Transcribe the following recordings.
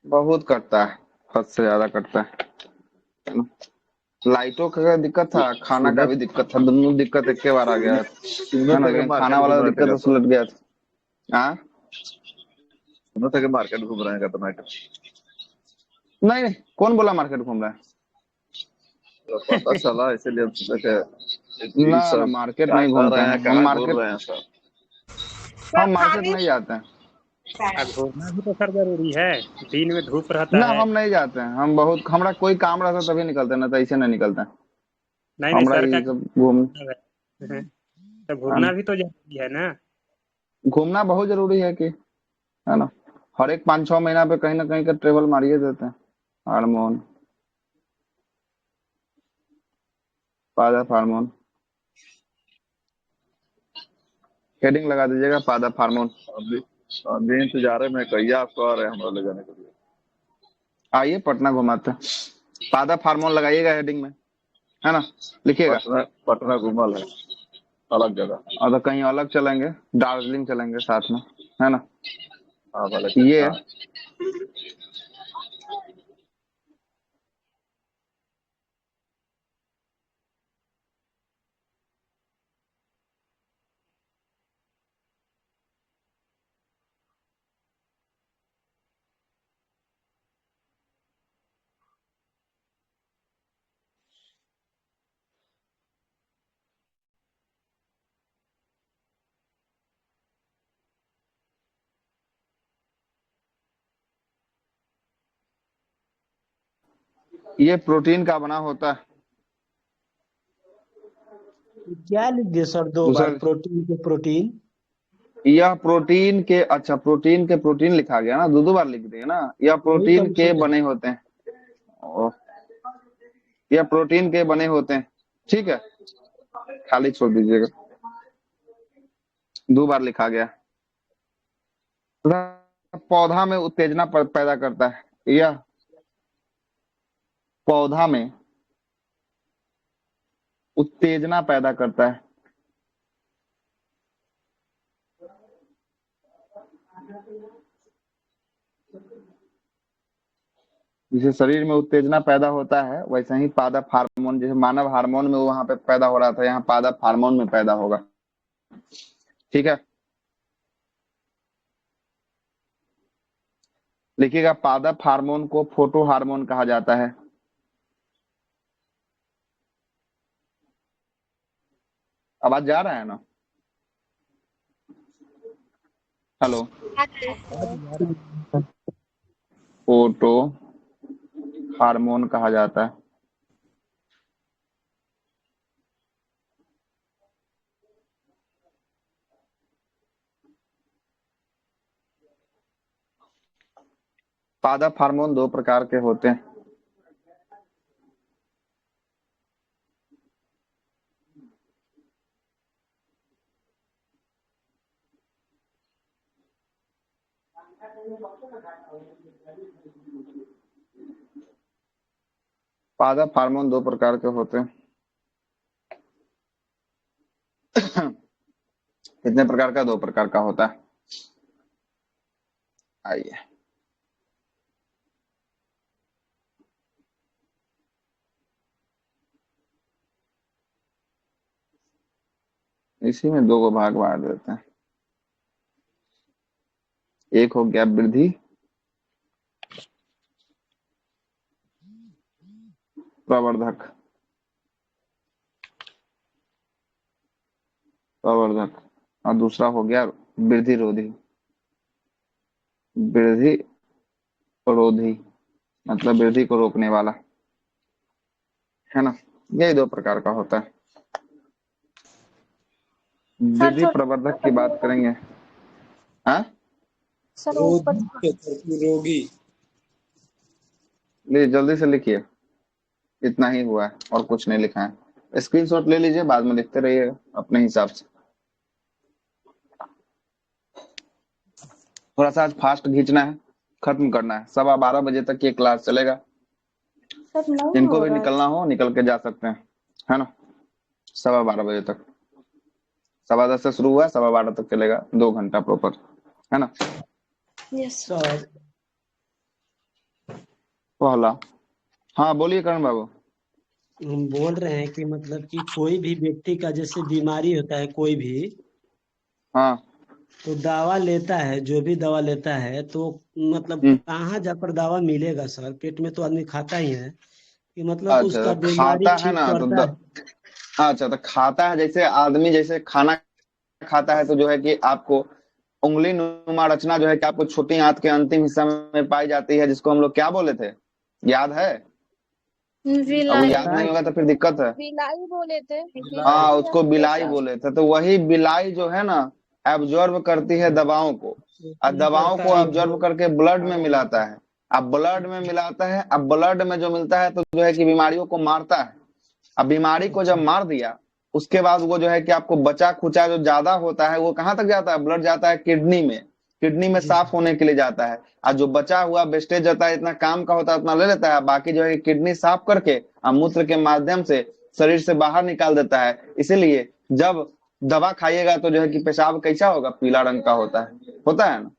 बहुत कटता है, हद से ज्यादा कटता है ना। लाइटों का दिक्कत था, खाना का सुबह भी दिक्कत था, दोनों दिक्कत एक के बार आ गया सुबह है ना। तक लेकिन खाना मार्केट वाला घूम रहे थे दिक्कत क्या तो तो? सुलझ गया था। हाँ। सुबह तक मार्केट घूम रहे हैं क्या तो नाइट? नहीं नहीं, कौन बोला मार्केट घूम रहा तो पता चला इसीलिए हम सोचे है। कि ना ना, सब मार्केट क्या नहीं कर घूमते रहे हैं, हैं हम कहाँ घूर मार्केट। रहे हैं सब। हम मार्केट नहीं जाते हैं। घूमना भी तो सर जरूरी है। दिन में धूप रहता ना है। हम नहीं जाते हैं, हम बहुत, हमारा कोई काम रहता है तभी निकलते हैं, ना तो ऐसे नहीं निकलते हैं। नहीं नहीं, हमरा सर का ये सब घूम, है। तो घूमना भी तो जरूरी है ना। घूमना बहुत जरूरी है कि, है ना। हर एक 5-6 महीना पे कहीं ना कहीं का ट्रेवल मारिए देते हैं। हारमोन, पादप हार्मोन, हेडिंग लगा दीजिएगा, पादप हार्मोन। अभी अभी इंतजार में कहिया आपको आ रहे हैं हमारा ले जाने के लिए। आइए पटना घुमाते हैं। पादप हार्मोन लगाइएगा हेडिंग में, है ना, लिखिएगा। पटना पटना घूमल है, अलग जगह। और तो कहीं अलग चलेंगे, दार्जिलिंग चलेंगे साथ में, है ना। हाँ भले ये हाँ। ये प्रोटीन का बना होता है। क्या लिख दिए सर, दो बार दूसरा, प्रोटीन के प्रोटीन? यह प्रोटीन के, अच्छा प्रोटीन के प्रोटीन लिखा गया ना, दो दो बार लिख दिए ना। यह वही तो प्रोटीन हम के सोचे। बने होते हैं। ओ, यह प्रोटीन के बने होते हैं, ठीक है। खाली छोड़ दीजिएगा, दो बार लिखा गया। पौधा में उत्तेजना पैदा करता है। यह पौधा में उत्तेजना पैदा करता है। जैसे शरीर में उत्तेजना पैदा होता है, वैसे ही पादप हार्मोन, जैसे मानव हार्मोन में वहां पे पैदा हो रहा था, यहाँ पादप हार्मोन में पैदा होगा, ठीक है। लिखिएगा, पादप हार्मोन को फोटो हार्मोन कहा जाता है। आवाज जा रहा है ना? हेलो। फोटो हार्मोन कहा जाता है। पादप हार्मोन दो प्रकार के होते हैं। पादप हार्मोन दो प्रकार के होते हैं। कितने प्रकार का? दो प्रकार का होता है। आइए, इसी में दो को भाग बांट देते हैं। एक हो गया वृद्धि प्रवर्धक, प्रवर्धक, और दूसरा हो गया वृद्धि रोधी, वृद्धि रोधी, मतलब वृद्धि को रोकने वाला, है ना। यही दो प्रकार का होता है। सर वृद्धि थोड़ा प्रवर्धक की बात करेंगे। हाँ, सर ऊपर। रोगी के तरफ रोगी। लीजिए जल्दी से लिखिए। इतना ही हुआ है और कुछ नहीं लिखा है। स्क्रीनशॉट ले लीजिए, बाद में लिखते रहिएगा अपने हिसाब से। थोड़ा सा आज फास्ट खींचना है, खत्म करना है। 12:15 बजे तक ये क्लास चलेगा। सर नहीं जिनको हो भी रहा है। निकलना हो निकल के जा सकते हैं, है ना। 12:15 बजे तक, 10:15 से शुरू हुआ, 12:15 तक चलेगा, 2 घंटा प्रॉपर, है ना। यस। सर पहला। हाँ बोलिए करण बाबू। हम बोल रहे हैं कि मतलब कि कोई भी व्यक्ति का जैसे बीमारी होता है कोई भी, हाँ। तो दवा लेता है, जो भी दवा लेता है तो मतलब हम्म। कहाँ जाकर दवा मिलेगा सर? पेट में तो आदमी खाता ही है, कि मतलब अच्छा उसका तो बीमारी खाता है ठीक ना तो करता है। अच्छा तो खाता है, जैसे आदमी जैसे खाना खाता है तो जो है कि आपको उंगली नुमा रचना जो है कि आपको छोटी आंत के अंतिम हिस्सा में पाई जाती है, जिसको हम लोग क्या बोले थे, याद है? अब वो विलाई। याद नहीं होगा तो फिर दिक्कत है। विलाई बोले थे, हाँ विलाई या उसको बिलाई पेशाब। बोले थे, तो वही बिलाई जो है ना एब्जॉर्ब करती है दवाओं को, और नहीं दवाओं करता को है एब्जॉर्ब जो करके ब्लड में मिलाता है। अब ब्लड में मिलाता है, अब ब्लड में जो मिलता है तो जो है कि बीमारियों को मारता है। अब बीमारी को जब अच्छा। मार दिया, उसके बाद वो जो है कि आपको बचा खुचा जो ज्यादा होता है वो कहाँ तक जाता है, ब्लड जाता है किडनी में, किडनी में जी साफ होने के लिए जाता है। और जो बचा हुआ वेस्टेज जाता है, इतना काम का होता है उतना ले लेता है, बाकी जो है कि किडनी साफ करके और मूत्र के माध्यम से शरीर से बाहर निकाल देता है। इसीलिए जब दवा खाइएगा तो जो है कि पेशाब कैसा होगा, पीला रंग का होता है ना।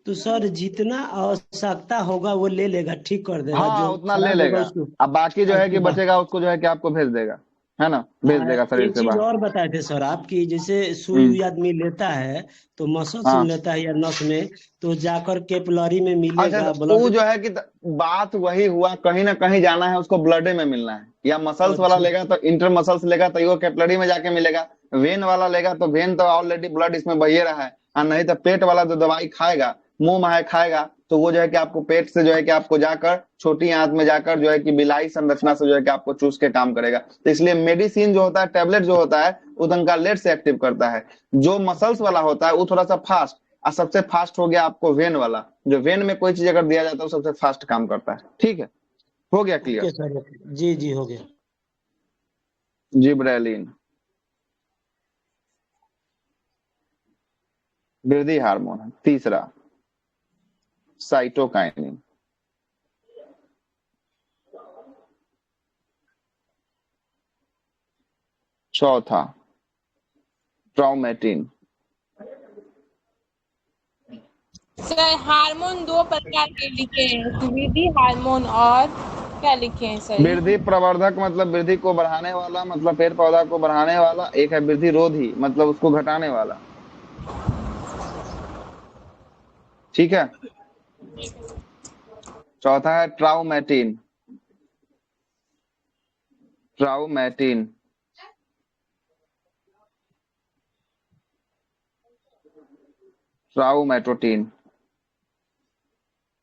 तो सर जितना आवश्यकता होगा वो ले लेगा, ठीक कर देगा, हाँ जो उतना ले खराब होगा लेगा, उसको अब बाकी जो है कि उसको बचेगा उसको जो है कि आपको भेज देगा, है ना, भेज देगा शरीर एक से चीज बाहर। और बताए थे सर आप, कि जैसे सुई हम्म। हुई आदमी लेता है तो मसल्स में हाँ। लेता है या नस में, तो जाकर कैपिलरी में अच्छा मिलेगा तो वो ब्लड। जो है कि बात वही हुआ, कहीं ना कहीं जाना है उसको, ब्लड में मिलना है, या मसल्स वाला अच्छा लेगा तो इंटर मसल्स लेगा तो वो कैपिलरी में जाके मिलेगा, वेन वाला लेगा तो वेन तो ऑलरेडी ब्लड इसमें बही रहा है, और नहीं तो पेट वाला जो दवाई खाएगा, मुंह में खाएगा तो वो जो है कि आपको पेट से जो है कि आपको जाकर छोटी आंत में जाकर जो है कि बिलाई संरचना से जो है कि आपको चूस के काम करेगा। तो इसलिए मेडिसिन जो होता है, टेबलेट जो होता है, वो तनका लेट से एक्टिव करता है। जो मसल्स वाला होता है वो थोड़ा सा फास्ट, और सबसे फास्ट हो गया आपको वेन वाला। जो वेन में कोई चीज अगर दिया जाता है वो सबसे फास्ट काम करता है। ठीक है, हो गया ओके क्लियर। सर, ओके जी जी हो गया। जिब्रेलिन वृद्धि हार्मोन है। तीसरा साइटोकाइनिन। चौथा ट्राउमेटिन। सर हार्मोन दो प्रकार के लिखे हैं, वृद्धि हार्मोन और क्या लिखे हैं सर? वृद्धि प्रवर्धक मतलब वृद्धि को बढ़ाने वाला, मतलब पेड़ पौधा को बढ़ाने वाला। एक है वृद्धि रोधी, मतलब उसको घटाने वाला। ठीक है। चौथा है ट्राउमेटिन। ट्राउमेटिन ट्राउमेटोटिन।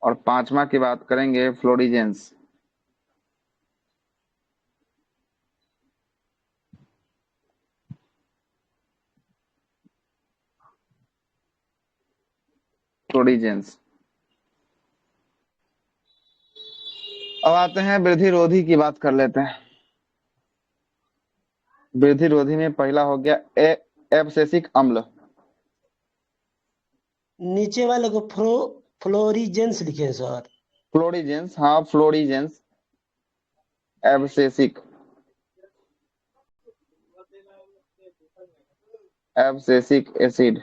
और पांचवा की बात करेंगे फ्लोरिजेंस। फ्लोरिजेंस। अब आते हैं वृद्धि रोधी की बात कर लेते हैं। वृद्धि रोधी में पहला हो गया एब्सेसिक अम्ल। नीचे वाले को फ्लोरिजेंस लिखे हैं सर। फ्लोरिजेंस, हाँ फ्लोरिजेंस। Abscisic abscisic acid.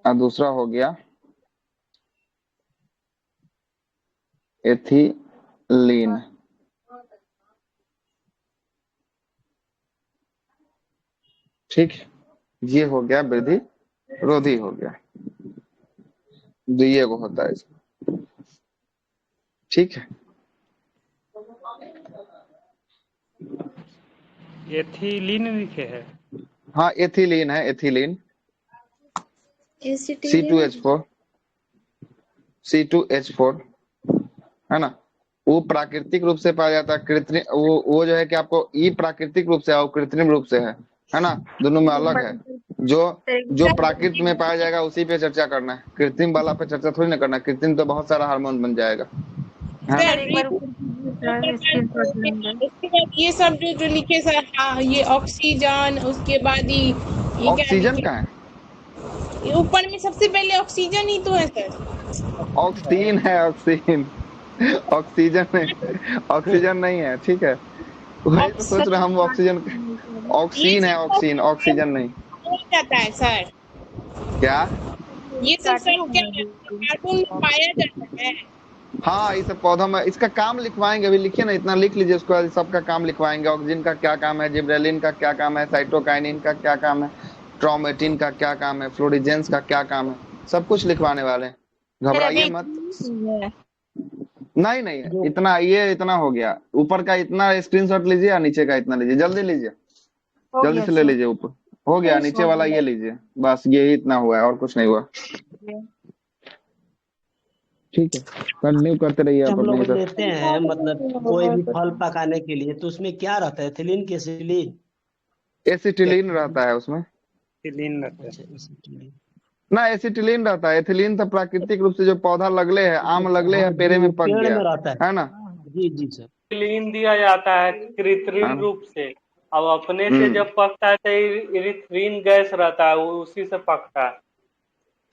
और दूसरा हो गया एथिलीन। ठीक, ये हो गया वृद्धि रोधी हो गया। दुइये को होता है इसमें। ठीक है। एथिलीन लिखे है। हाँ एथिलीन है, एथिलीन। एसिटिलीन। C2H4, C2H4 है ना। वो प्राकृतिक रूप से पाया जाता है, कृत्रिम वो जो है कि आपको ई प्राकृतिक रूप से और कृत्रिम रूप से है ना, दोनों में अलग है। जो जो प्राकृतिक में पाया जाएगा उसी पे चर्चा करना है, कृत्रिम वाला पे चर्चा थोड़ी ना करना है। कृत्रिम तो बहुत सारा हार्मोन बन जाएगा, है ना। सर एक बार ऊपर कीजिए सर, स्क्रीनशॉट लेंगे। उसके बाद ये सब जो लिखे सर, हाँ ये ऑक्सीजन, उसके बाद ये क्या ऑक्सीजन लिखे? का है, ये ऊपर में सबसे पहले ऑक्सीजन ही तो है सर। ऑक्सीन है, ऑक्सीन। ऑक्सीजन नहीं, ऑक्सीजन नहीं है। ठीक है, वही तो सोच रहा हम ऑक्सीजन। ये ऑक्सीन है, सब ऑक्सीन, ऑक्सीजन नहीं। हो जाता है सर। क्या? ये सब सर क्या कार्टून में पाया जाता है? हाँ, इस पौधों में इसका काम लिखवाएंगे, अभी लिखिए ना, इतना लिख लीजिए, उसके बाद सबका काम लिखवाएंगे। ऑक्सीजन का क्या काम है, जिब्रेलिन का क्या काम है, साइटोकाइनिन का क्या काम है, ट्रोमेटिन का क्या काम है, फ्लोरिजेंस का क्या काम है, सब कुछ लिखवाने वाले हैं, फिर घबराइए अभी मत। है। नहीं नहीं, इतना, ये इतना हो गया, ऊपर का इतना स्क्रीनशॉट लीजिए और नीचे का इतना लीजिए, जल्दी लीजिए, हो जल्दी गया से ले सर। लीजिए, ऊपर हो गया, नीचे वाला ये लीजिए, बस यही इतना हुआ है और कुछ नहीं हुआ। ठीक है, कंटिन्यू करते रहिए आप हम लोग अपने हिसाब से। लेते हैं मतलब कोई भी फल पकाने के लिए, तो उसमें क्या रहता है, एथिलीन की एसिटिलीन? एसिटिलीन रहता है उसमें लीन रहता है। अच्छा, एसिटिलीन। ना, एसिटिलीन रहता है, एथिलीन तो प्राकृतिक रूप से जो पौधा लगले है, आम लगले है, हाँ पेड़े जी, में वो पक पेड़ गया में रहता है ना। जी जी सर। लीन दिया जाता है है कृत्रिम ना? रूप से। अब अपने से जब पकता है तो इरिथ्रीन गैस रहता है, वो उसी से पकता है।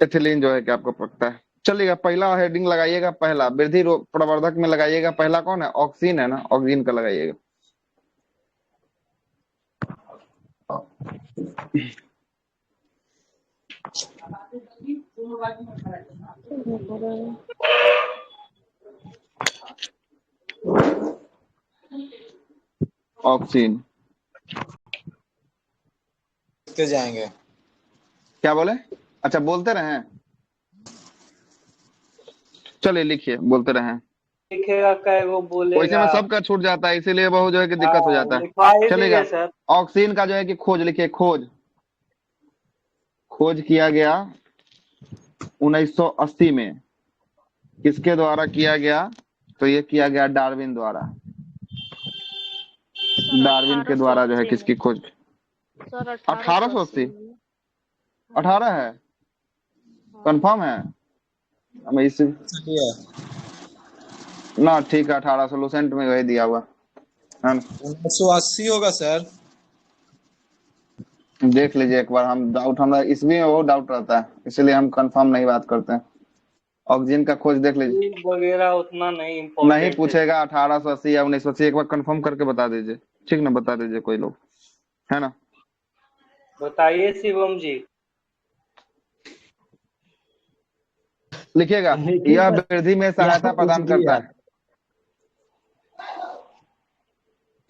एथिलीन जो है कि आपको पकता है। चलिएगा, पहला हेडिंग लगाइएगा, पहला वृद्धि प्रवर्धक में लगाइएगा, पहला कौन है, ऑक्सीन है ना, ऑक्सीन का लगाइएगा। ऑक्सीन के जाएंगे। क्या बोले? अच्छा, बोलते रहे, चलिए लिखिए, बोलते रहे, लिखेगा क्या वो वैसे बोलेगा। में सबका छूट जाता है, इसीलिए बहुत जो है कि दिक्कत हो जाता है। लिखवा ही चलेगा, दीजिए सर। ऑक्सीन का जो है कि खोज लिखिए, खोज किया गया 1980 में, किसके द्वारा किया गया, तो ये किया गया डार्विन द्वारा, डार्विन के द्वारा जो है किसकी खोज, सर 1880, 18 है, कंफर्म है, हमें इस चलिए, ना, ठीक है, 1800 लूसेंट में वही दिया हुआ है ना। 1980 होगा सर। देख लीजिए एक बार, हम डाउट, हमारा इसमें वो डाउट रहता है, इसलिए हम कंफर्म नहीं बात करते हैं। ऑक्सीजन का खोज देख लीजिए, वगैरह उतना नहीं नहीं इम्पोर्टेंट है। पूछेगा 1880 या 1980, एक बार कंफर्म करके बता दीजिए, ठीक ना, बता दीजिए कोई लोग, है ना। बताइए शिवम जी। लिखिएगा, लिखिए यह सर, वृद्धि में या सहायता पूछ प्रदान दिए करता आप। है,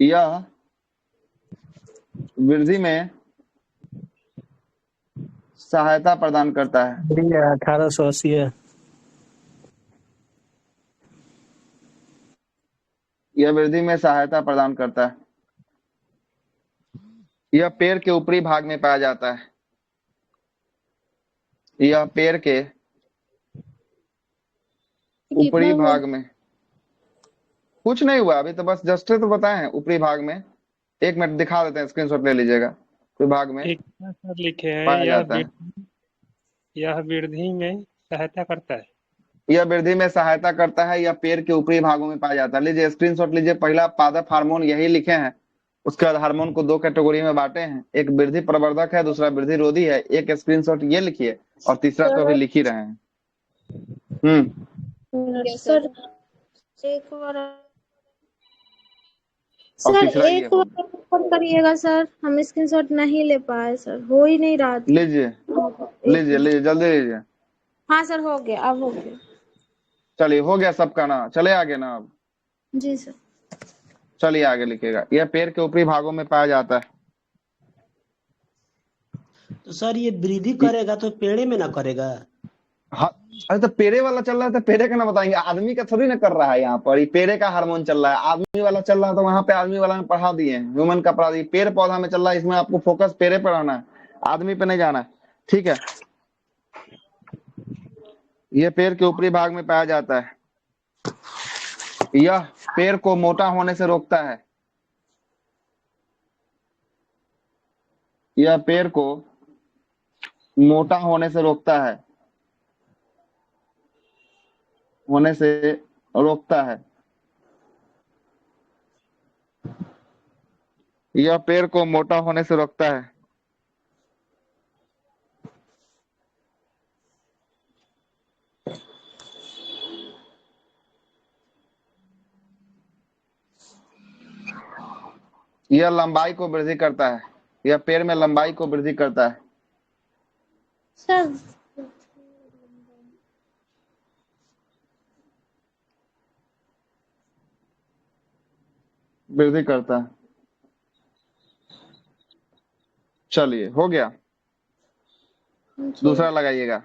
यह वृद्धि में सहायता प्रदान करता है, 1880 है। यह वृद्धि में सहायता प्रदान करता है, यह पेड़ के ऊपरी भाग में पाया जाता है, यह पेड़ के ऊपरी भाग में, कुछ नहीं हुआ अभी तो, बस जस्ट तो बताए हैं, ऊपरी भाग में, एक मिनट दिखा देते हैं, स्क्रीनशॉट ले लीजिएगा, ऊपरी भाग में एक सर लिखे हैं, पाया जाता है, यह वृद्धि में सहायता करता है। यह वृद्धि में सहायता करता है, यह पेड़ के ऊपरी भागों में पाया जाता है। लीजिए स्क्रीनशॉट लीजिए, पहला पादप हार्मोन यही लिखे हैं, उसके बाद हार्मोन को 2 कैटेगरी में बांटे हैं, एक वृद्धि प्रवर्धक है, दूसरा वृद्धि रोधी है। एक स्क्रीनशॉट ये लिखिए, और तीसरा तो अभी लिख ही रहे हैं। सर एक बार और सर तीसरा ये एक बार फोन करिएगा सर, हम स्क्रीनशॉट नहीं ले पाए सर, हो ही नहीं रहा था। लीजिए लीजिए लीजिए, जल्दी लीजिए। हाँ सर, हो गया, अब हो गया। चलिए, हो गया सबका ना, चले आगे ना अब, जी सर। चलिए आगे लिखिएगा, यह पेड़ के ऊपरी भागों में पाया जाता है। तो सर ये वृद्धि करेगा तो पेड़े में ना करेगा? हाँ, अरे तो पेड़े वाला चल रहा है तो पेड़े का ना बताएंगे, आदमी का थोड़ी ना कर रहा है, यहाँ पर ये पेड़े का हार्मोन चल रहा है, आदमी वाला चल रहा है तो वहां पे आदमी वाला में पढ़ा दिए हैं, ह्यूमन का पढ़ा दिए, पेड़ पौधा में चल रहा है, इसमें आपको फोकस पेड़े पर रहना है, आदमी पे नहीं जाना है, ठीक है। यह पेड़ के ऊपरी भाग में पाया जाता है, यह पेड़ को मोटा होने से रोकता है, यह पेड़ को मोटा होने से रोकता है, यह पेड़ को मोटा होने से रोकता है, यह लंबाई को वृद्धि करता है, यह पेड़ में लंबाई को वृद्धि करता है, सर वृद्धि करता है। चलिए हो गया। जी। दूसरा लगाइएगा।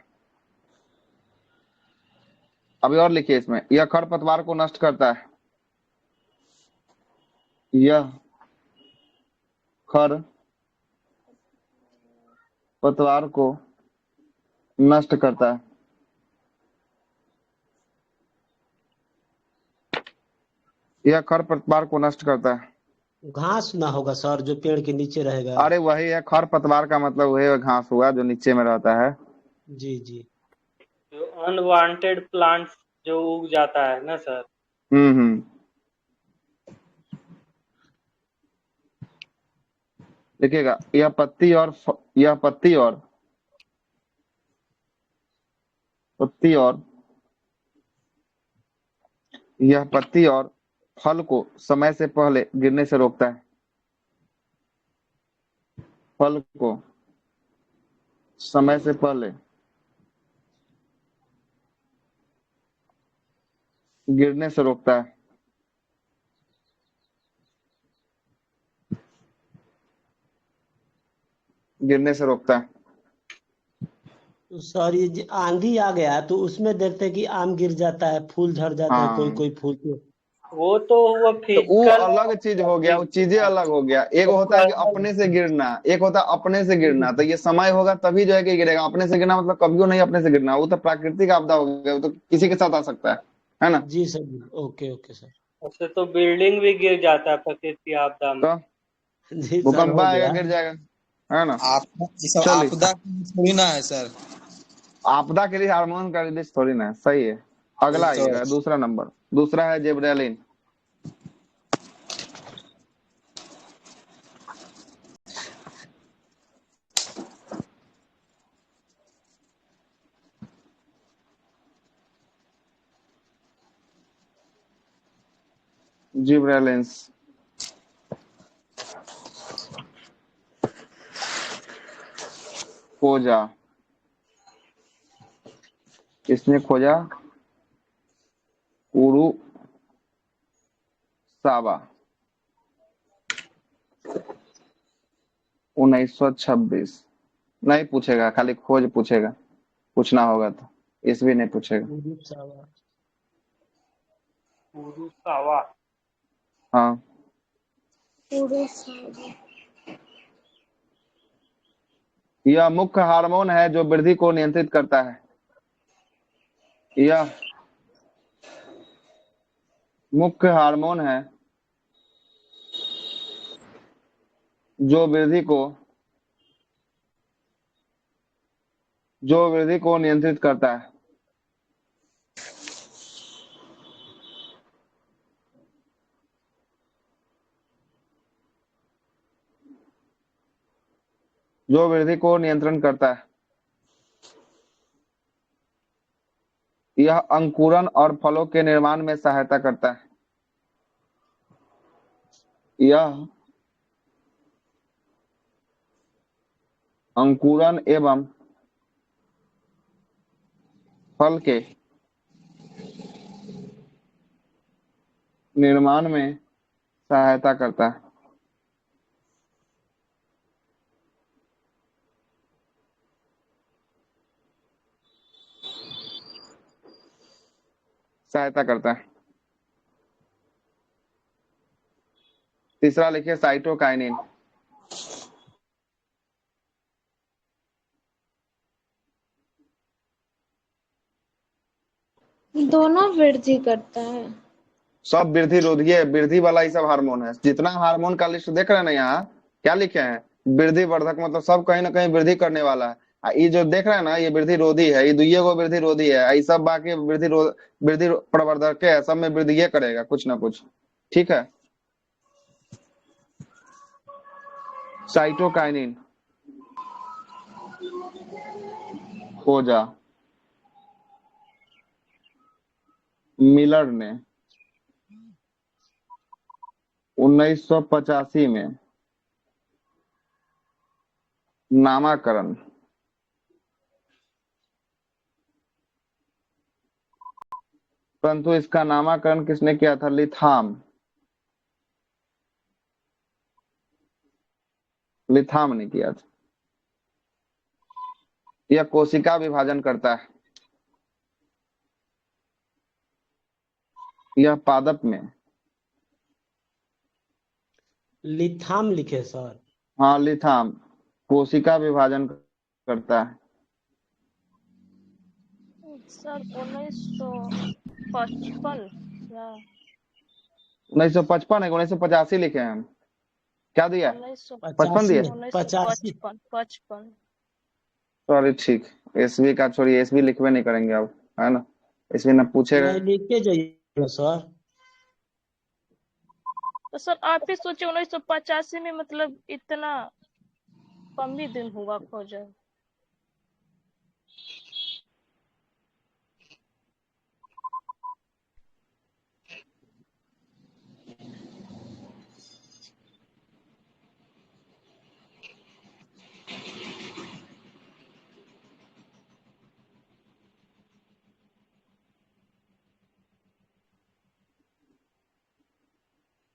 अभी और लिखिए इसमें, यह खरपतवार को नष्ट करता है। यह खर पतवार को नष्ट करता है। यह खरपतवार को नष्ट करता है। घास ना होगा सर, जो पेड़ के नीचे रहेगा। अरे वही है, खरपतवार का मतलब वही घास हुआ जो नीचे में रहता है। जी जी। जो अनवांटेड प्लांट्स जो उग जाता है ना सर। हम्म। देखिएगा, यह पत्ती और यह पत्ती और फल को समय से पहले गिरने से रोकता है। फल को समय से पहले गिरने से रोकता है। गिरने से रोकता है। तो सर ये आंधी आ गया तो उसमें देखते हैं कि आम गिर जाता है, फूल झड़ जाता है, कोई हाँ, कोई फूल तो। वो तो हुआ तो वो फिजिकल। अलग चीज हो गया, वो चीजें अलग हो गया। एक होता है कि अपने से गिरना, एक होता है अपने से गिरना। तो ये समय होगा तभी जो है कि गिरेगा। अपने से गिरना मतलब कभी नहीं अपने से गिरना, वो तो प्राकृतिक आपदा हो गया, वो तो किसी के साथ आ सकता है ना। जी सर जी, ओके ओके सर। उससे तो बिल्डिंग भी गिर जाता है प्रकृति आपदा में। तो जी सर, भूकंप हो आएगा, गया। गिर जाएगा, है ना। आपदा, ये सब चलिए, आपदा थोड़ी ना है सर। आपदा के लिए हार्मोन का रिलीज थोड़ी ना है, सही है। अगला तो आइएगा, दूसरा नंबर। दूसरा है जिबरेलिन। जिबरेलिन्स खोजा, किसने खोजा? कुरुसावा, 1926। नहीं पूछेगा, खाली खोज पूछेगा। पूछना होगा तो इसभी नहीं पूछेगा। कुरुसावा। कुरुसावा। हाँ, कुरुसावा। यह मुख्य हार्मोन है जो वृद्धि को नियंत्रित करता है। यह मुख्य हार्मोन है जो वृद्धि को नियंत्रित करता है। जो वृद्धि को नियंत्रण करता है। यह अंकुरन और फलों के निर्माण में सहायता करता है। यह अंकुरन एवं फल के निर्माण में सहायता करता है। सहायता करता है। तीसरा लिखिए साइटोकाइनिन। दोनों वृद्धि करता है। सब वृद्धि रोधी है, वृद्धि वाला ही सब हार्मोन है। जितना हार्मोन का लिस्ट देख रहे हैं ना, यहाँ क्या लिखे हैं? वृद्धि वर्धक, मतलब सब कहीं ना कहीं वृद्धि करने वाला है। ये जो देख रहे हैं ना, ये वृद्धि रोधी है, ये दुइये को वृद्धि रोधी है। ये सब बाकी वृद्धि प्रवर्धक है, सब में वृद्धि ये करेगा कुछ ना कुछ। ठीक है। साइटोकाइनिन खोजा मिलर ने 1985 में। नामाकरण परंतु इसका नामाकरण किसने किया था? लिथाम। लिथाम नहीं किया था। यह कोशिका विभाजन करता है। यह पादप में, लिथाम लिखे सर। हाँ लिथाम कोशिका विभाजन करता है। सर 1955 या 1955 है, 1985 लिखे हैं हम। क्या दिया है? 55 दिया। 1955 सॉरी ठीक, ईस्वी का छोड़िए, ईस्वी लिखवे नहीं करेंगे अब, है ना, ईस्वी ना पूछेगा। नहीं लिख के जाइए सर। तो सर आप ही सोचे 1985 में मतलब इतना कम ही दिन हुआ खोजा।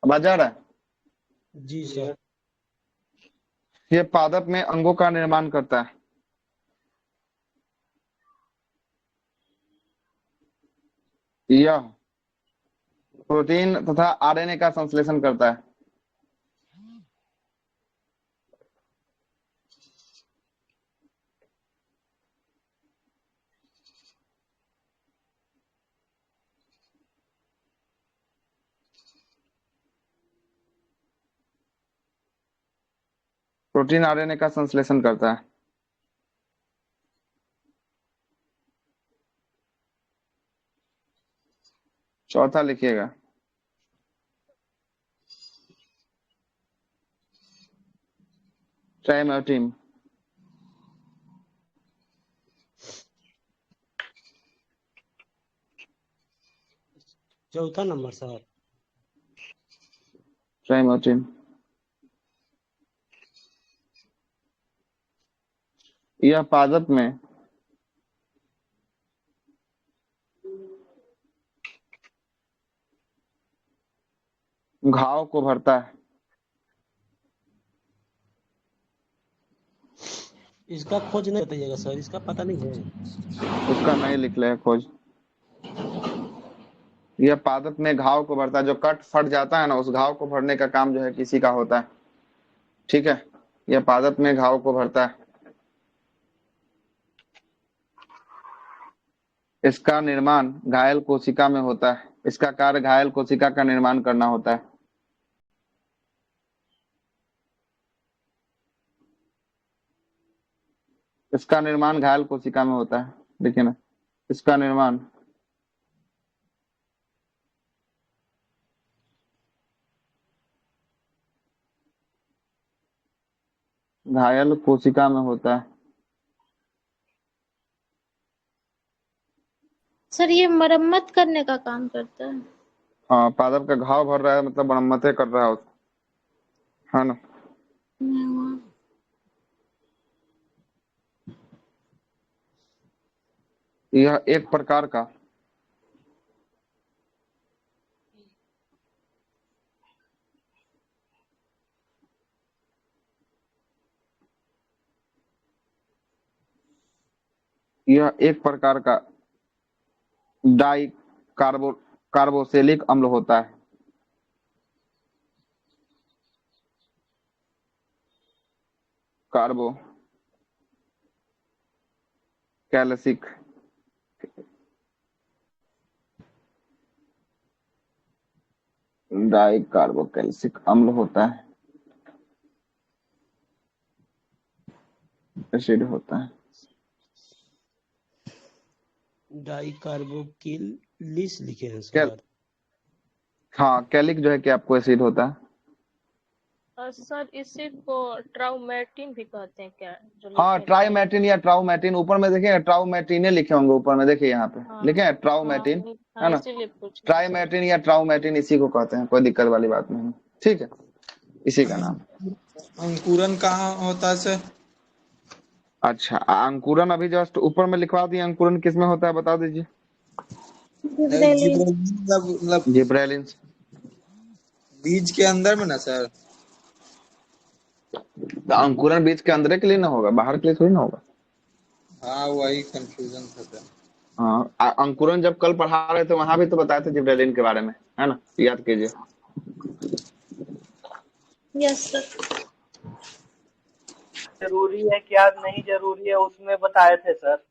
आवाज आ रहा है? जी सर। ये पादप में अंगों का निर्माण करता है। यह प्रोटीन तथा आरएनए का संश्लेषण करता है। प्रोटीन आरएनए का संश्लेषण करता है। चौथा लिखिएगा। ट्राइमेटिन। चौथा नंबर सर। ट्राइमेटिन यह पादप में घाव को भरता है। इसका खोज नहीं बताइएगा सर, इसका पता नहीं है। उसका नहीं लिख ले खोज। यह पादप में घाव को भरता है, जो कट फट जाता है ना, उस घाव को भरने का काम जो है किसी का होता है। ठीक है, यह पादप में घाव को भरता है। इसका निर्माण घायल कोशिका में होता है। इसका कार्य घायल कोशिका का निर्माण करना होता है। इसका निर्माण घायल कोशिका में होता है, देखिए ना, इसका निर्माण घायल कोशिका में होता है। सर ये मरम्मत करने का काम करता है। हाँ, पादप का घाव भर रहा है मतलब मरम्मतें कर रहा है ना। यह एक प्रकार का डाई कार्बोक्सिलिक अम्ल होता है। कार्बो कैल्सिक डाई कार्बोक्सिलिक अम्ल होता है, एसिड होता है। डाई कार्बोक्सिलिस लिखे हैं सर। हाँ, कैलिक जो है कि आपको एसिड होता है। सर इसी को ट्राउमेटिन भी कहते हैं क्या? जो हाँ, लिखे ट्राइमेटिन या ट्राउमेटिन, ऊपर में देखिए ट्राउमेटिने लिखे होंगे ऊपर में, देखिए यहाँ पे हाँ, लिखे हैं ट्राउमेटिन, हाँ, है ना। इसीलिए पूछ रहे हैं। ट्राइमेटिन या ट्राउमेटिन इसी को कहते हैं, कोई दिक्कत वाली बात नहीं है। ठीक है, इसी का नाम। अंकुरन कहाँ होता है सर? अच्छा, अंकुरन अभी जस्ट ऊपर में लिखवा दिए। अंकुरन किस में होता है बता दीजिए। मतलब जिब्रेलिन। बीज के अंदर में ना सर? तो अंकुरन बीज के अंदर के लिए ना होगा, बाहर के लिए थोड़ी ना होगा। हाँ वही कंफ्यूजन था। हाँ, अंकुरन जब कल पढ़ा रहे थे वहां भी तो बताए थे जिबरेलिन के बारे में, है ना, याद कीजिए। Yes sir. जरूरी है क्या नहीं जरूरी है उसमें बताए थे सर।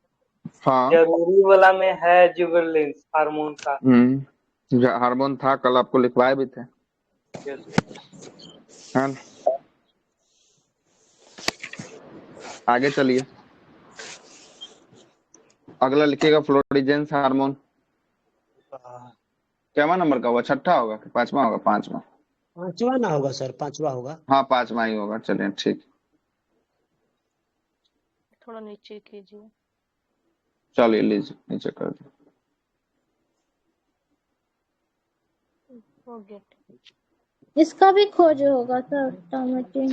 हाँ। जरूरी वाला में है जिबरेलिन्स हार्मोन का। हार्मोन था, कल आपको लिखवाए भी थे, यस। है ना। आगे चलिए, अगला लिखिएगा फ्लोरिजेंस हार्मोन। क्या नंबर का होगा, छठा होगा कि पांचवा होगा? पांचवा। पांचवा ना होगा सर, पांचवा होगा। हाँ पांचवा ही होगा, चलिए ठीक। थोड़ा नीचे कीजिए। चलिए लीजिए, नीचे कर दो। हो गया। इसका भी खोज होगा सर, टमाटिन।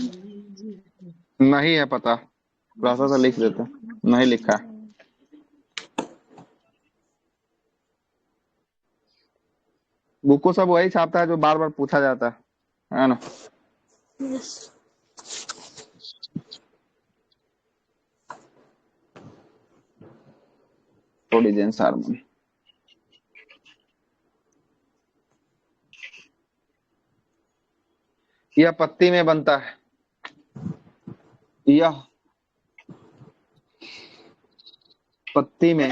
नहीं है पता, थोड़ा सा लिख देते, नहीं लिखा है। बुक को सब वही छापता है जो बार बार पूछा जाता है ना। यस। फ्लोरिजेंस हार्मोन, यह पत्ती में बनता है, यह पत्ती में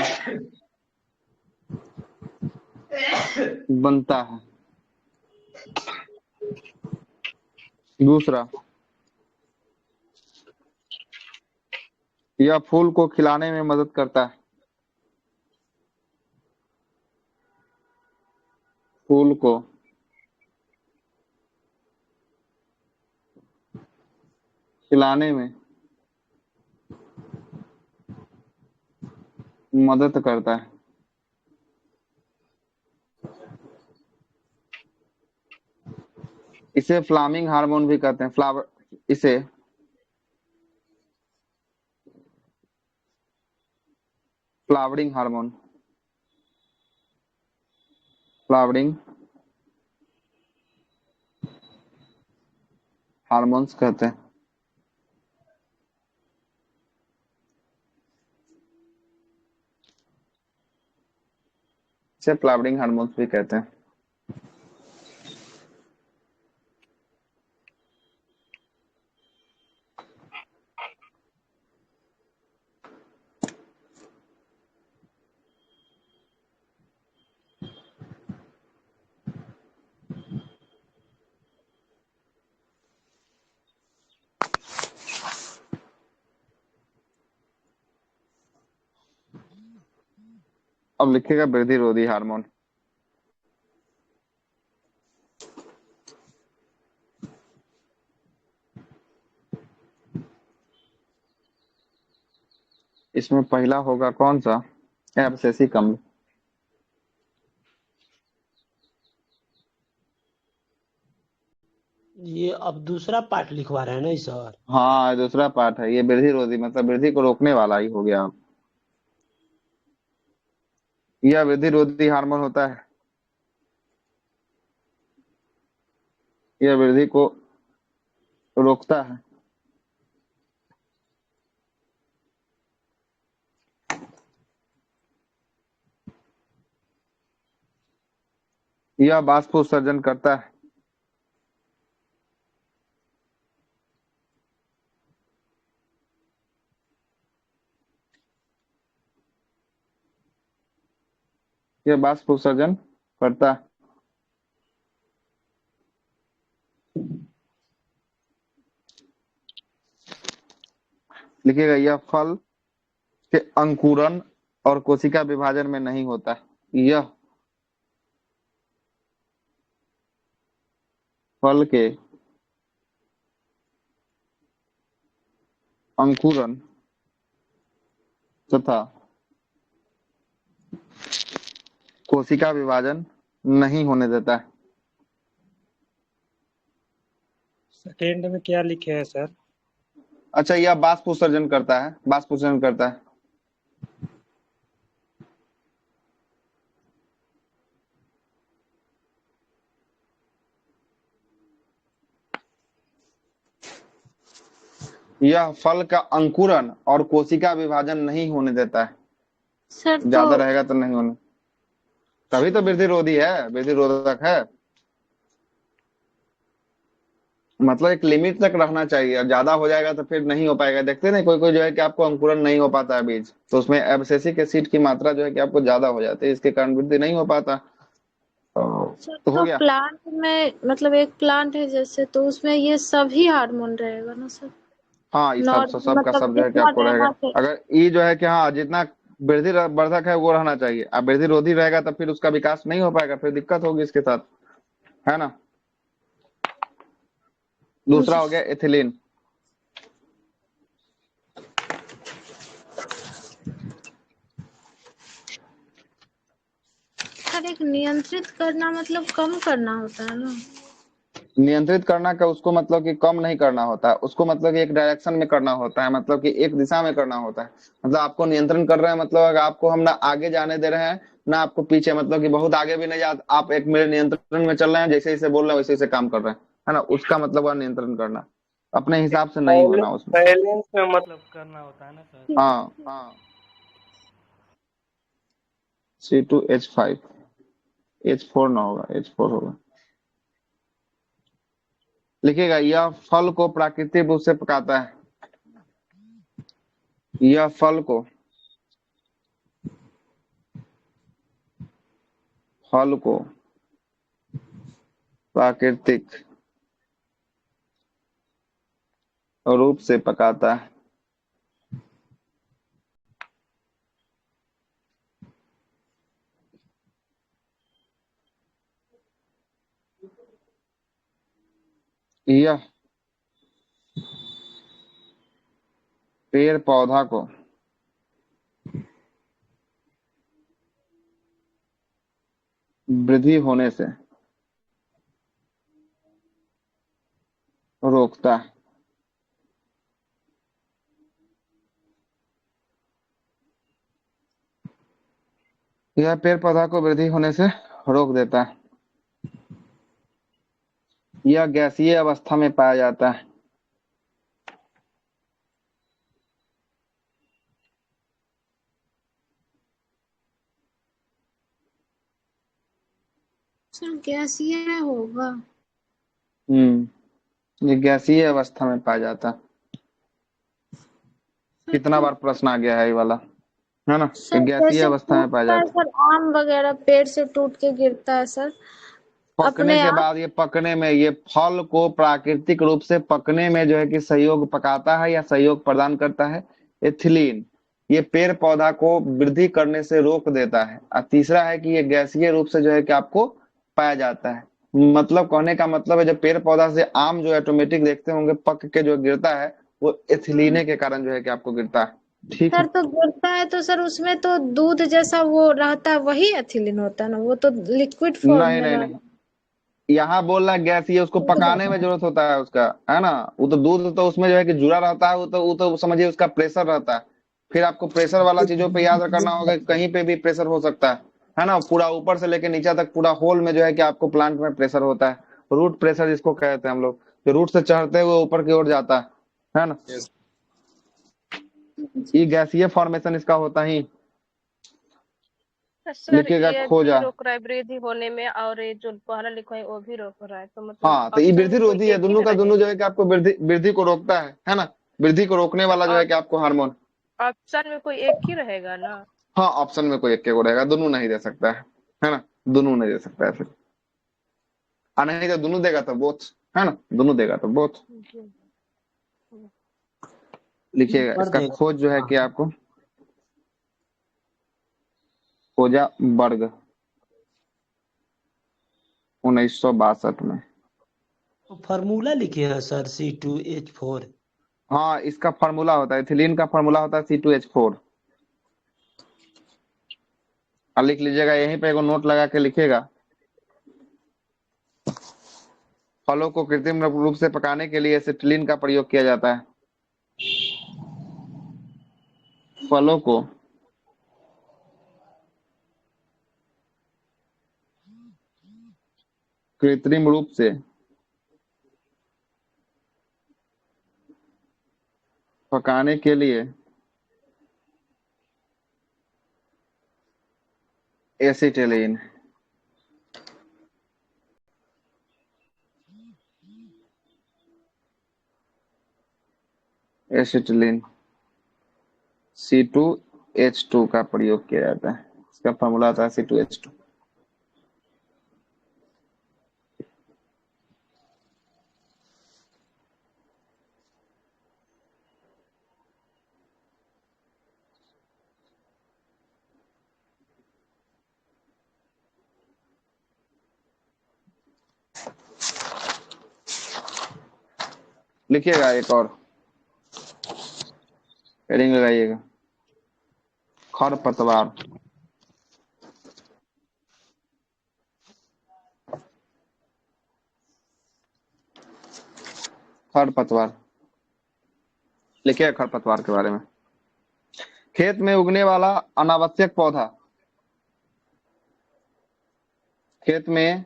बनता है। दूसरा, यह फूल को खिलाने में मदद करता है, फूल को खिलाने में मदद करता है। इसे फ्लामिंग हार्मोन भी कहते हैं, फ्लावर, इसे फ्लावरिंग हार्मोन, फ्लावरिंग हार्मोन्स कहते हैं। इसे फ्लावरिंग हार्मोन्स भी कहते हैं। अब लिखिएगा वृद्धि रोधी हार्मोन। इसमें पहला होगा कौन सा, एब्सेसिक अम्ल। ये अब दूसरा पार्ट लिखवा रहे हैं नहीं सर? हाँ दूसरा पार्ट है, ये वृद्धि रोधी मतलब वृद्धि को रोकने वाला ही हो गया। यह वृद्धि रोधी हार्मोन होता है, यह वृद्धि को रोकता है। यह बाष्प उत्सर्जन करता है, यह बाष्प उत्सर्जन करता है। लिखिएगा, यह फल के अंकुरन और कोशिका विभाजन में नहीं होता। यह फल के अंकुरन तथा कोशिका विभाजन नहीं होने देता है। सेकेंड में क्या लिखे हैं सर? अच्छा, यह बाष्प उत्सर्जन करता है, बाष्प उत्सर्जन करता है। यह फल का अंकुरन और कोशिका विभाजन नहीं होने देता है। सर तो ज्यादा रहेगा तो नहीं होने, तभी तो वृद्धि रोधी है, वृद्धि रोधक है। मतलब एक लिमिट तक रहना चाहिए, और ज्यादा हो जाएगा तो फिर नहीं हो पाएगा। देखते नहीं, कोई कोई जो है कि आपको अंकुरन नहीं हो पाता है बीज, तो उसमें एब्सिसिक एसिड की मात्रा जो है कि आपको ज्यादा हो जाती है, इसके कारण वृद्धि नहीं हो पाता। सर तो हो तो गया। प्लांट में मतलब एक प्लांट है जैसे, तो उसमें ये सभी हार्मोन रहेगा ना सर? हाँ, ये सब नॉर्मल सब का मतलब सब जो है कि जितना आपको रहेगा। रहना चाहिए। अगर ये जो है कि हाँ, जितना वृद्धि वर्धक है वो रहना चाहिए। अब वृद्धि रोधी रहेगा तो फिर उसका विकास नहीं हो पाएगा, फिर दिक्कत होगी इसके साथ, है ना। दूसरा हो गया एथिलीन। सर एक नियंत्रित करना मतलब कम करना होता है ना? नियंत्रित करना का उसको मतलब कि कम नहीं करना होता है, उसको मतलब कि एक डायरेक्शन में करना होता है, मतलब कि एक दिशा में करना होता है। मतलब आपको नियंत्रण कर रहे हैं, मतलब अगर आपको हम ना आगे जाने दे रहे हैं ना आपको पीछे, मतलब कि बहुत आगे भी नहीं जा, आप एक मेरे नियंत्रण में चल रहे हैं, जैसे जैसे बोल रहे हैं वैसे वैसे काम कर रहे हैं, है ना। उसका मतलब है नियंत्रण करना, अपने हिसाब से नहीं होना उसमें। बैलेंस में मतलब करना होता है ना सर। हाँ हाँ। C2H5, H4 ना होगा, H4 होगा। लिखिएगा, यह फल को प्राकृतिक रूप से पकाता है। यह फल को प्राकृतिक रूप से पकाता है। यह पेड़ पौधा को वृद्धि होने से रोकता है। यह पेड़ पौधा को वृद्धि होने से रोक देता है। यह गैसीय अवस्था में पाया जाता है। सर गैसीय होगा। ये गैसीय अवस्था में पाया जाता है। सर कितना तो बार प्रश्न आ गया है ये वाला, है ना। ये सर गैसीय जैसे अवस्था में पाया टूटता है जाता है। सर, आम वगैरह पेड़ से टूट के गिरता है सर पकने अपने के आप। बाद ये पकने में, ये फल को प्राकृतिक रूप से पकने में जो है कि सहयोग पकाता है या सहयोग प्रदान करता है एथिलीन। ये पेड़ पौधा को वृद्धि करने से रोक देता है। और तीसरा है कि ये गैसीय रूप से जो है कि आपको पाया जाता है। मतलब कहने का मतलब है, जब पेड़ पौधा से आम जो ऑटोमेटिक देखते होंगे पक के जो गिरता है, वो एथिलीन के कारण जो है कि आपको गिरता है। ठीक सर है। तो गिरता है तो सर उसमें तो दूध जैसा वो रहता है, वही एथिलीन होता है ना? वो तो लिक्विड फॉर्म नहीं में नहीं रह। नहीं, यहाँ बोल रहा है गैस, ये उसको पकाने में जरूरत होता है उसका, है ना। वो तो दूध तो उसमें जो है कि जुड़ा रहता है, वो तो समझिए उसका प्रेशर रहता है। फिर आपको प्रेशर वाला चीजों पे याद करना होगा कि कहीं पे भी प्रेशर हो सकता है ना। पूरा ऊपर से लेकर नीचे तक पूरा होल में जो है कि आपको प्लांट में प्रेशर होता है। रूट प्रेशर जिसको कहते हैं हम लोग, जो रूट से चढ़ते हुए ऊपर की ओर जाता है ना। ये गैसीय फॉर्मेशन इसका होता ही। सर लिखिएगा ये भी खोजा। रोक रहा है वृद्धि होने में, और ये जो पहला लिखा है वो भी रोक रहा है, तो मतलब हाँ, तो ये ऑप्शन वृद्धि में कोई रोधी है, एक ही दोनों ना का दोनों जो रहेगा। है कि आपको वृद्धि वृद्धि को रोकता है ना। वृद्धि को रोकने तो वाला जो है कि आपको हार्मोन। ऑप्शन में कोई एक ही रहेगा ना। हाँ, ऑप्शन में कोई एक को रहेगा, दोनों नहीं दे सकता है ना। दोनों नहीं दे सकता है फिर। नहीं तो दोनों देगा तो बोथ, है ना। दोनों देगा तो बोथ। जी। लिखिएगा कर इसका देगा। खोज जो है कि आपको खोजा वर्ग 1962 में। तो फार्मूला लिखे हैं सर C2H4। हाँ, इसका फार्मूला होता है, इथिलीन का फार्मूला होता है C2H4। और लिख लीजिएगा, यहीं पे एगो नोट लगा के लिखिएगा। फलों को कृत्रिम रूप से पकाने के लिए एसिटिलीन का प्रयोग किया जाता है। फलों को कृत्रिम रूप से पकाने के लिए एसिटिलीन। एसिटिलीन C2H2 का प्रयोग किया जाता है। इसका फॉर्मूला आता है C2H2। लिखिएगा एक और हेडिंग लगाइएगा, खरपतवार। खरपतवार लिखिएगा खरपतवार के बारे में। खेत में उगने वाला अनावश्यक पौधा। खेत में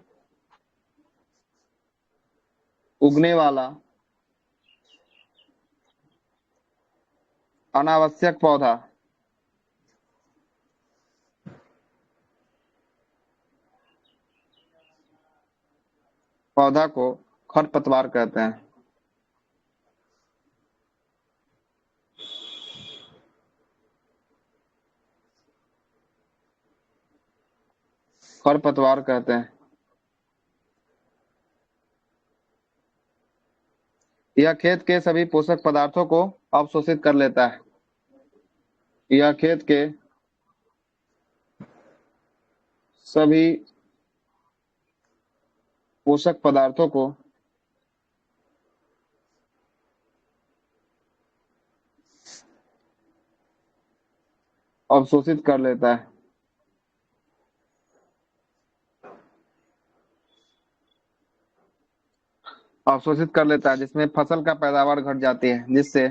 उगने वाला अनावश्यक पौधा पौधा को खरपतवार कहते हैं। खरपतवार कहते हैं। यह खेत के सभी पोषक पदार्थों को अवशोषित कर लेता है। यह खेत के सभी पोषक पदार्थों को अवशोषित कर लेता है। अवशोषित कर लेता है जिसमें फसल का पैदावार घट जाती है, जिससे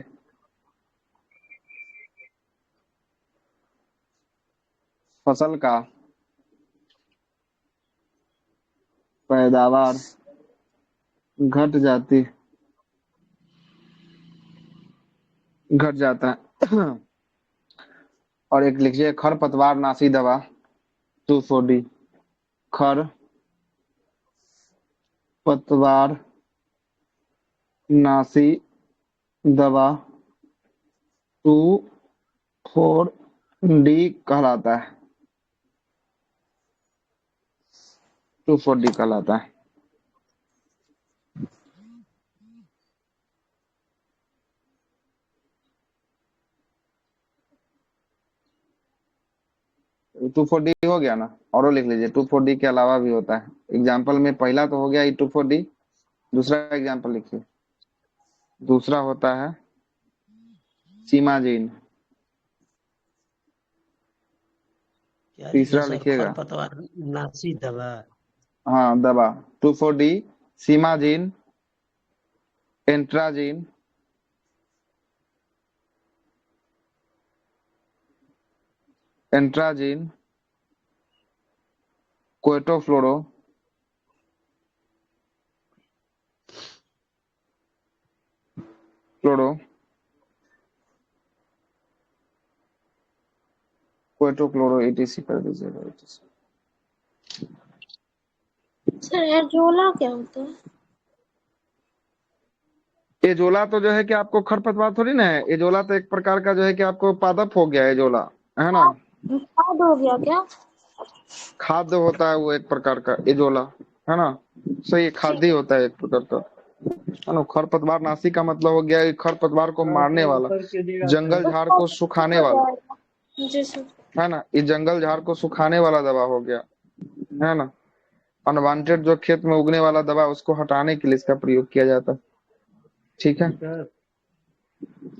फसल का पैदावार घट जाता है। और एक लिखिए खरपतवार नाशी दवा 2,4-D। खरपतवार नाशी दवा 2,4-D कहलाता है। 2,4-D कहलाता है। टू 4D हो गया ना, और लिख लीजिए 2,4-D के अलावा भी होता है। एग्जाम्पल में पहला तो हो गया 2,4-D, दूसरा एग्जाम्पल लिखिए। दूसरा होता है सीमाजीन। तीसरा लिखिएगा खरपतवार नाशी दवा। हाँ दवा 2,4-D, सीमाजीन, एंट्राजीन, क्वेटोफ्लोरो, क्वेटोक्लोरो ETC कर दीजिएगा। सर एजोला क्या होता है? एजोला तो जो है कि आपको खरपतवार थोड़ी ना है। एजोला तो एक प्रकार का जो है कि आपको पादप हो गया एजोला, है ना। खाद हो गया क्या? खाद्य होता है वो एक प्रकार का एजोला, है ना। सही, खाद्य होता है एक प्रकार का, है ना। खरपतवार नाशी का मतलब हो गया खरपतवार को मारने वाला, जंगल झाड़ को सुखाने वाला, जी सर। है ना। ये जंगल झाड़ को सुखाने वाला दवा हो गया, है ना। अनवांटेड जो खेत में उगने वाला दवा उसको हटाने के लिए इसका प्रयोग किया जाता है। ठीक है,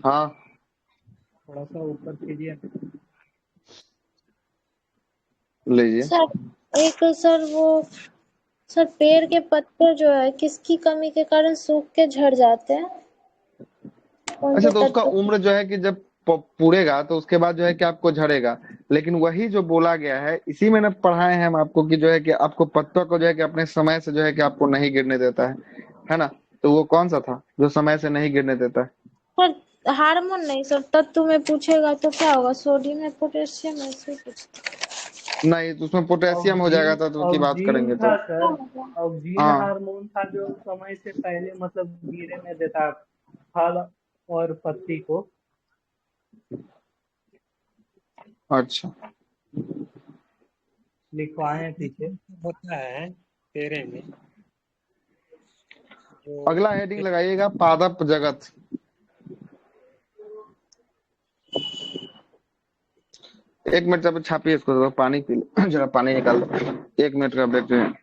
हाँ थोड़ा सा ऊपर कीजिए। लीजिए। सर एक सर वो सर पेड़ के पत्ते जो है किसकी कमी के कारण सूख के झड़ जाते हैं? कौन अच्छा, से तो उसका तत्व? उम्र जो है कि जब पूरेगा तो उसके बाद जो है कि आपको झड़ेगा। लेकिन वही जो बोला गया है इसी में न पढ़ाए हैं हम आपको कि जो है कि आपको पत्तों को जो है कि अपने समय से जो है कि आपको नहीं गिरने देता है ना। तो वो कौन सा था जो समय से नहीं गिरने देता है? सर हार्मोन नहीं सर, तत्व में पूछेगा तो क्या होगा, सोडियम है पोटेशियम है, ऐसे पूछते नहीं तो उसमें पोटेशियम हो जाएगा तत्व की बात ऑक्जीन करेंगे तो। था सर, ऑक्जीन हाँ हार्मोन था जो समय से पहले मतलब गिरे में देता फल और पत्ती को। अच्छा, लिखवाए हैं पीछे। होता है तेरे में जो अगला हेडिंग लगाइएगा पादप जगत। एक मिनट जब छापिए इसको, जरा पानी पी लो, जरा पानी निकाल लो, 1 मिनट का ब्रेक है।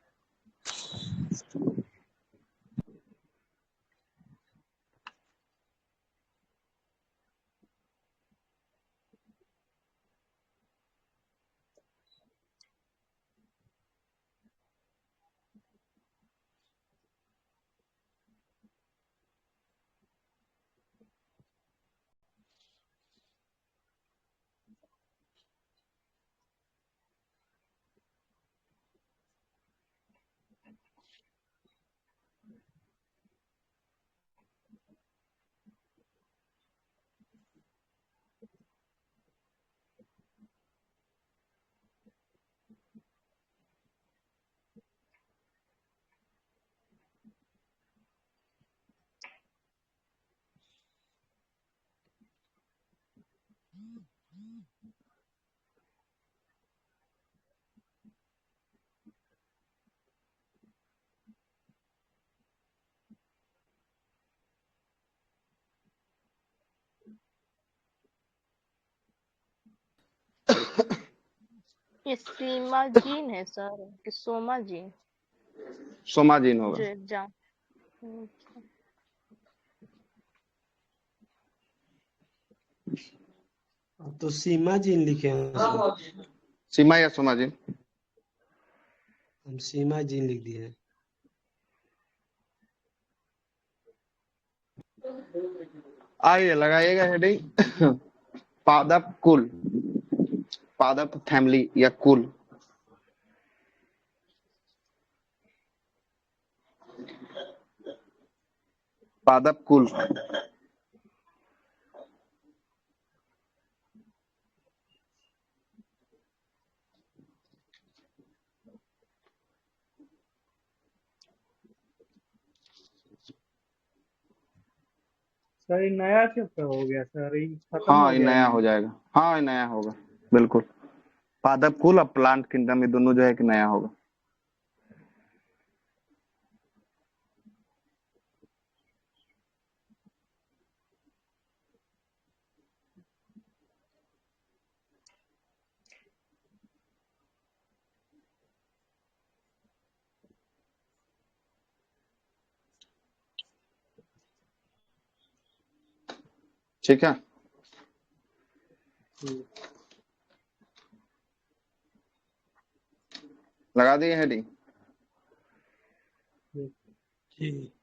ये सीमा जीन है सर कि सोमा जीन सोमाजीन होगा। जो एग्जाम। तो सीमा जीन लिखे हैं उसमें, सीमा या सोमाजीन, हम सीमा जीन लिख दिए हैं। आइए लगाइएगा हेडिंग पादप कुल, पादप फैमिली या कुल। पादप कुल सर ये नया चैप्टर हो गया सर, ये खत्म हाँ हो ये गया नया ये। हो जाएगा, हाँ ये नया होगा बिल्कुल। पादप कुल और प्लांट किंगडम ये दोनों जो है कि नया होगा। ठीक है, लगा दिए हेडिंग,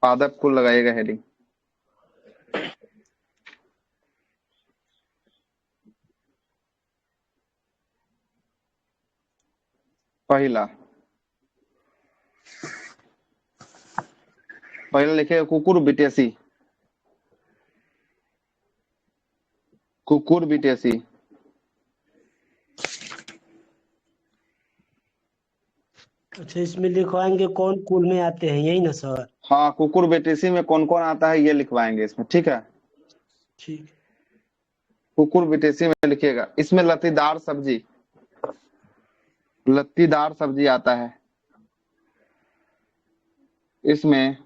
पादप कुल लगाइएगा हेडिंग। पहला पहला लिखिएगा कुकुर बिटेसी, कुकुर बिटेसी। अच्छा, इसमें लिखवाएंगे कौन कुल में आते हैं, यही ना सर? हाँ कुकुर बिटेसी में कौन कौन आता है ये लिखवाएंगे इसमें, ठीक है। ठीक। कुकुर बिटेसी में लिखिएगा। इसमें लत्तीदार सब्जी, लत्तीदार सब्जी आता है इसमें।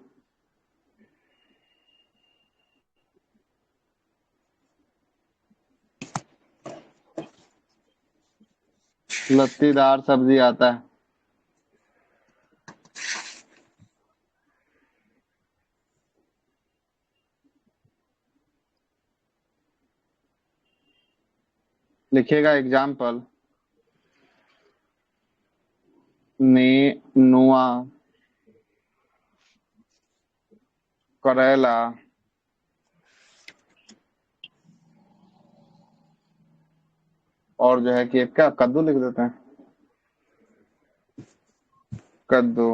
लत्तीदार सब्जी आता है। लिखिएगा एग्जाम्पल नेनुआ, करेला, और जो है कि क्या कद्दू लिख देते हैं, कद्दू।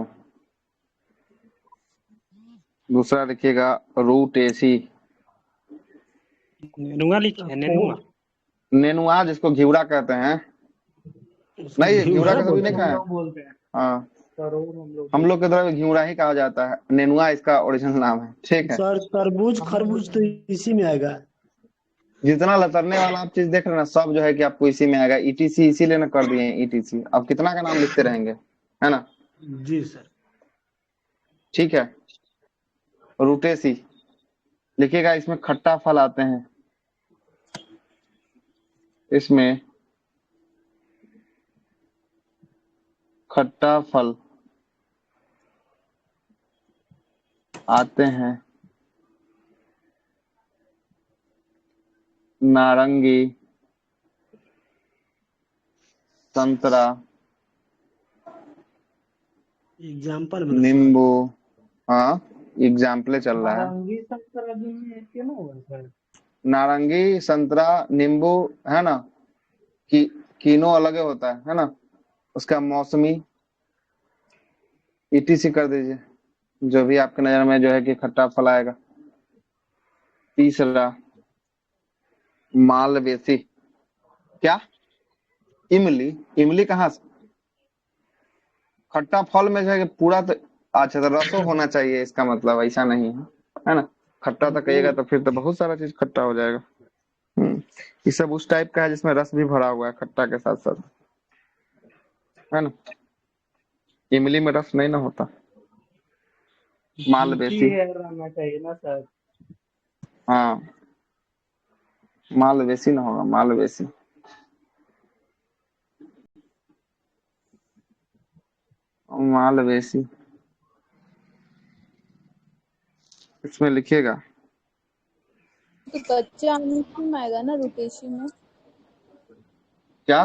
दूसरा लिखिएगा रूटेसी, नेनुआ लिखे हैं, नेनुआ। नेनुआ जिसको घिउरा कहते हैं। उसको नहीं, घिउरा घिउरा का कभी नहीं बोलते हम खाया? लोग बोलते हैं हाँ, तरोड़, हम लोग हम लोग बोलते की तरफ घिउरा ही कहा जाता है, नेनुआ इसका ओरिजिनल नाम है। ठीक है। सर तरबूज हैं। हम लोग खरबूज तो इसी में आएगा। जितना लतरने वाला आप चीज देख रहे हैं ना, सब जो है कि आपको इसी में आएगा। ईटीसी इसीलिए ना कर दिए हैं, ईटीसी। अब कितना का नाम लिखते रहेंगे, है ना? जी सर। ठीक है। रूटेसी लिखिएगा। इसमें खट्टा फल आते हैं, इसमें खट्टा फल आते हैं। नारंगी, संतरा, एग्जाम्पल मतलब सर। नींबू। हाँ, एग्जाम्पल चल रहा है। नारंगी संतरा में क्यों होगा सर? नारंगी, संतरा, नींबू, है ना? कि कीनो अलग होता है ना? उसका मौसमी, ईटीसी कर दीजिए, जो भी आपके नजर में जो है कि खट्टा फल आएगा। तीसरा मालवेसी। क्या? इमली? इमली कहाँ से? खट्टा फल में जो है कि पूरा तो, अच्छा तो रसो होना चाहिए, इसका मतलब ऐसा नहीं है ना? खट्टा तो कहिएगा तो फिर तो बहुत सारा चीज खट्टा हो जाएगा। ये सब उस टाइप का है जिसमें रस भी भरा हुआ है खट्टा के साथ साथ, है ना? इमली में रस नहीं ना होता। मालवेसी, हेयर रहना चाहिए ना सर। हाँ, मालवेसी ना होगा, मालवेसी। मालवेसी इसमें लिखिएगा। तो कच्चे आम में आएगा ना रुटेशी में? क्या?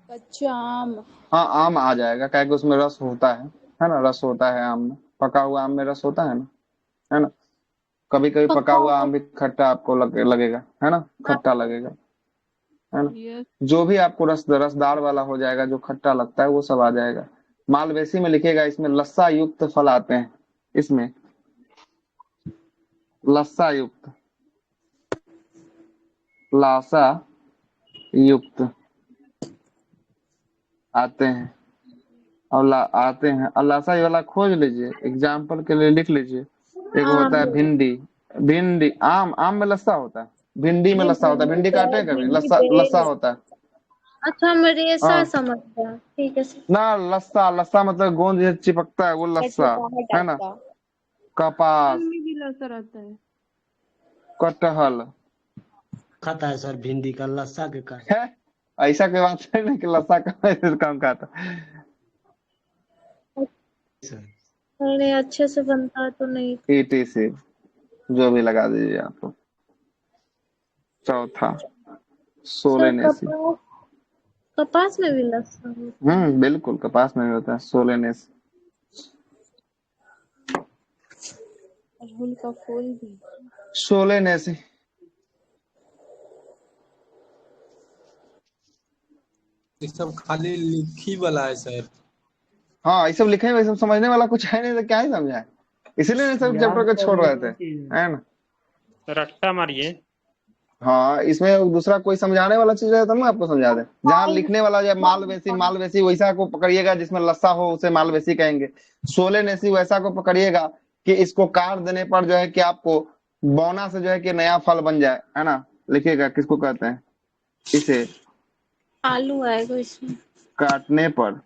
कच्चे आम। हाँ, आम आ जाएगा, क्या कि उसमें रस होता है ना? रस होता है आम में, पका हुआ आम में रस होता है ना, है ना? कभी कभी पका पका हुआ हुआ। आम भी खट्टा आपको लगेगा, है ना? खट्टा लगेगा, है ना? यस। जो भी आपको रसदार वाला हो जाएगा, जो खट्टा लगता है वो सब आ जाएगा। मालवेसी में लिखिएगा। इसमें लस्सा युक्त फल आते हैं, इसमें लस्सा युक्त, लासा युक्त आते हैं। और आते हैं, और लासा वाला खोज लीजिए, एग्जाम्पल के लिए लिख लीजिए। एक आम होता है भिंडी। भिंडी, आम, आम में लस्सा होता है, भिंडी में ये लस्सा होता है। भिंडी काटे हैं कभी? भिंडी लस्सा, लस्सा बेल। होता है। अच्छा, हम रेशा हाँ समझ गया। ठीक है सर। ना, लस्सा, लस्सा मतलब गोंद जो चिपकता है वो लस्सा, कटहल है टाइप ना? का। कपास, में भी लसा रहता है। कटहल खाता है सर भिंडी का लस्सा के का। है। ऐसा कोई बात नहीं कि लस्सा का कम खाता। अरे अच्छे से बनता है तो नहीं। ईटीसी जो भी लगा दीजिए आप। चौथा सर सोलेनेसी। कपास, कपास में भी लसा होता है। बिल्कुल, कपास में भी होता है सोलेनेसी। अड़हुल का फूल भी। सोलेनेसी ये सब खाली लिखी वाला है सर। हाँ, ये सब लिखे हैं, ये सब समझने वाला कुछ है नहीं तो क्या ही समझाए, इसीलिए नहीं सब चैप्टर याद को छोड़ करने रहे वाली थे, चीज है। है ना? रट्टा मारिए। हाँ, इसमें दूसरा कोई समझाने वाला चीज है तब ना आपको समझा दे। जहाँ लिखने वाला जो मालवेसी, मालवेसी वैसा को पकड़िएगा जिसमें लस्सा हो, उसे मालवेसी कहेंगे। सोलेनेसी वैसा को पकड़िएगा कि इसको काट देने पर जो है कि आपको बौना से जो है कि नया फल बन जाए, है ना? लिखिएगा किसको कहते हैं। इसे आलू आएगा इसमें। काटने पर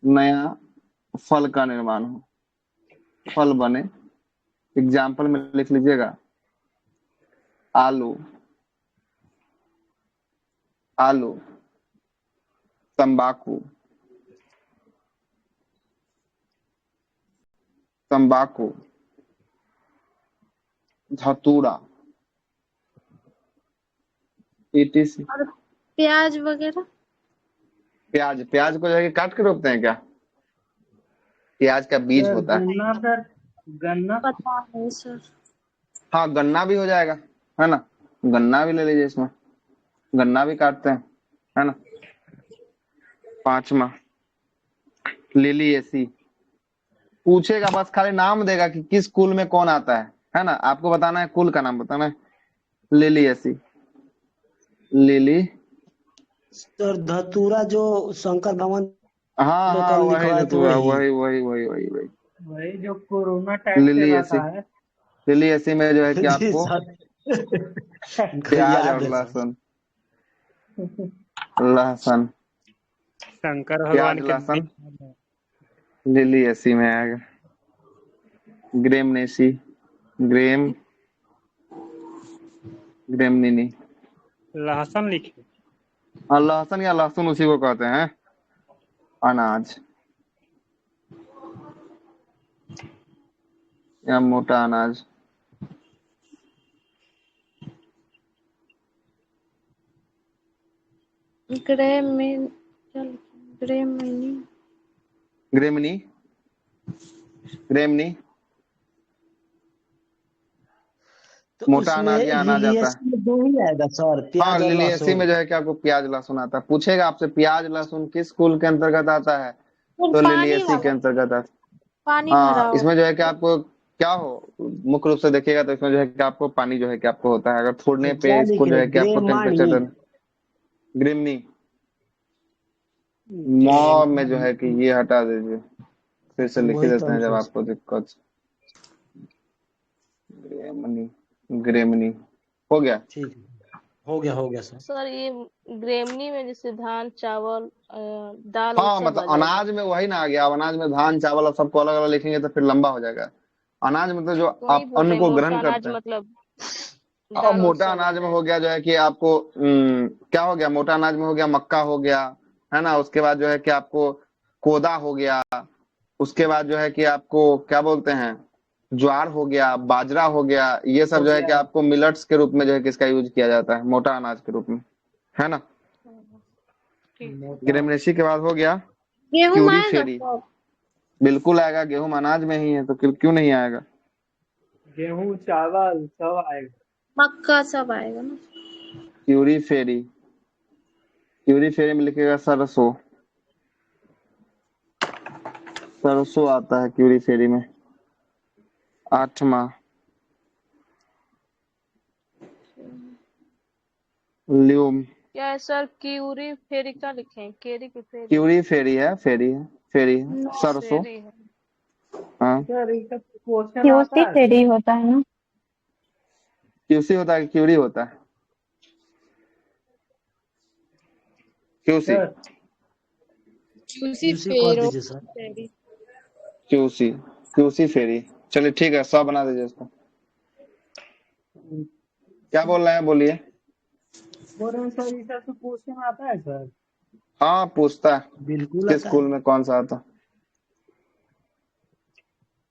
नया फल का निर्माण हो, फल बने। एग्जाम्पल में लिख लीजिएगा। आलू, आलू, तंबाकू, तंबाकू, धतूरा, ईटीसी। और प्याज वगैरह। प्याज, प्याज को जो है कि काट के रोपते हैं क्या? प्याज का बीज सर होता है। गन्ना सर, गन्ना। पता है सर। हाँ, गन्ना भी हो जाएगा, है ना? गन्ना भी ले लीजिए, इसमें गन्ना भी काटते हैं, है ना? पांचवा लिलिएसी। पूछेगा बस, खाली नाम देगा कि किस कुल में कौन आता है, है ना। आपको बताना है, कुल का नाम बताना है। Liliaceae, lily. सर धतूरा जो शंकर भगवान हाँ ने हाँ, कल वही लिखवाए थे धतूरा, वही। वही। वही जो कोरोना टाइम पे लिलियसी, रहता है। लिलियसी में जो है कि जी आपको सर प्याज याद और है सर। लहसुन, लहसुन, शंकर प्याज भगवान के लहसुन दिन लिलियसी में आएगा। ग्रेमनेसी, ग्रेम, ग्रेमनिनी। लहसुन लिखे। हाँ, लहसुन या लहसुन उसी को कहते हैं। अनाज या मोटा अनाज। ग्रेमिन क्या लिखा? ग्रेमिनी। ग्रेमनी, ग्रेमनी, तो मोटा उसमें अनाज या अनाज आता है। लिलियस में दो ही आएगा सर, हाँ, प्याज और लिलियसी में लहसुन। जो है कि आपको प्याज लहसुन आता है। पूछेगा आपसे प्याज लहसुन किस कुल के अंतर्गत आता है, फिर तो पानी लिलियसी के वाला, अंतर्गत आता है। पानी भरा हाँ, हो। इसमें जो है कि आपको क्या हो, मुख्य रूप से देखिएगा तो इसमें जो है कि आपको पानी जो है कि आपको होता है। अगर थोड़ने तो पे क्या इसको जो लिखे? है कि आपको ग्रेमानी। टेम्परेचर, मॉ में जो ग्रेमानी। है कि ये हटा दीजिए, फिर से लिख ही वही तो देते हम हैं जब सोच। आपको दिक्कत। ग्रेमनी, ग्रेमनी हो गया। ठीक है, हो गया सर। सर ये ग्रेमनी में जैसे धान चावल दाल वो हाँ, सब मतलब आ जाएगा। अनाज में वही ना आ गया। अब अनाज में धान चावल और सबको अलग अलग लिखेंगे तो फिर लंबा हो जाएगा। अनाज मतलब जो वही आप बोल अन्न रहे हैं, को मोटा ग्रहण अनाज करते हैं। मतलब और दाल और मोटा सब आ अनाज में जाएगा। हो गया जो है कि आपको क्या हो गया, मोटा अनाज में हो गया मक्का हो गया, है ना। उसके बाद जो है कि आपको कोदा हो गया। उसके बाद जो है कि आपको क्या बोलते हैं, ज्वार हो गया, बाजरा हो गया। ये सब हो जो है कि गया। आपको मिलट्स के रूप में जो है कि इसका यूज किया जाता है, मोटा अनाज के रूप में, है ना। ठीक। मोटा। ग्रेमनेसी के बाद हो गया गेहूं क्यूरी आएगा फेरी। सब? बिल्कुल आएगा, गेहूं अनाज में ही है तो क्यों नहीं आएगा। गेहूं चावल सब आएगा। मक्का सब आएगा ना? क्यूरी फेरी, क्यूरी फेरी में लिखेगा सरसों, सरसों आता है क्यूरी फेरी में। 8वां ल्यूम, क्या है सर, क्यूरी फेरी का लिखें, केरी की फेरी? क्यूरी फेरी है, फेरी है सरसों। फेरी है। हाँ, सर इसका क्वेश्चन क्यूसी आता है फेरी सर? होता है ना। क्यूसी होता है कि क्यूरी होता है? क्यूसी, सर क्यूसी उसी कर फेरो दीजिए सर। फेरी। क्यूसी, क्यूसी फेरी। चलिए ठीक है, 100 बना दीजिए इसको। क्या बोल रहे हैं, बोलिए। बोल रहे हैं सर इसका तो क्वेश्चन आता है सर? हाँ, पूछता है बिल्कुल किस आता स्कूल है। में कौन सा आता।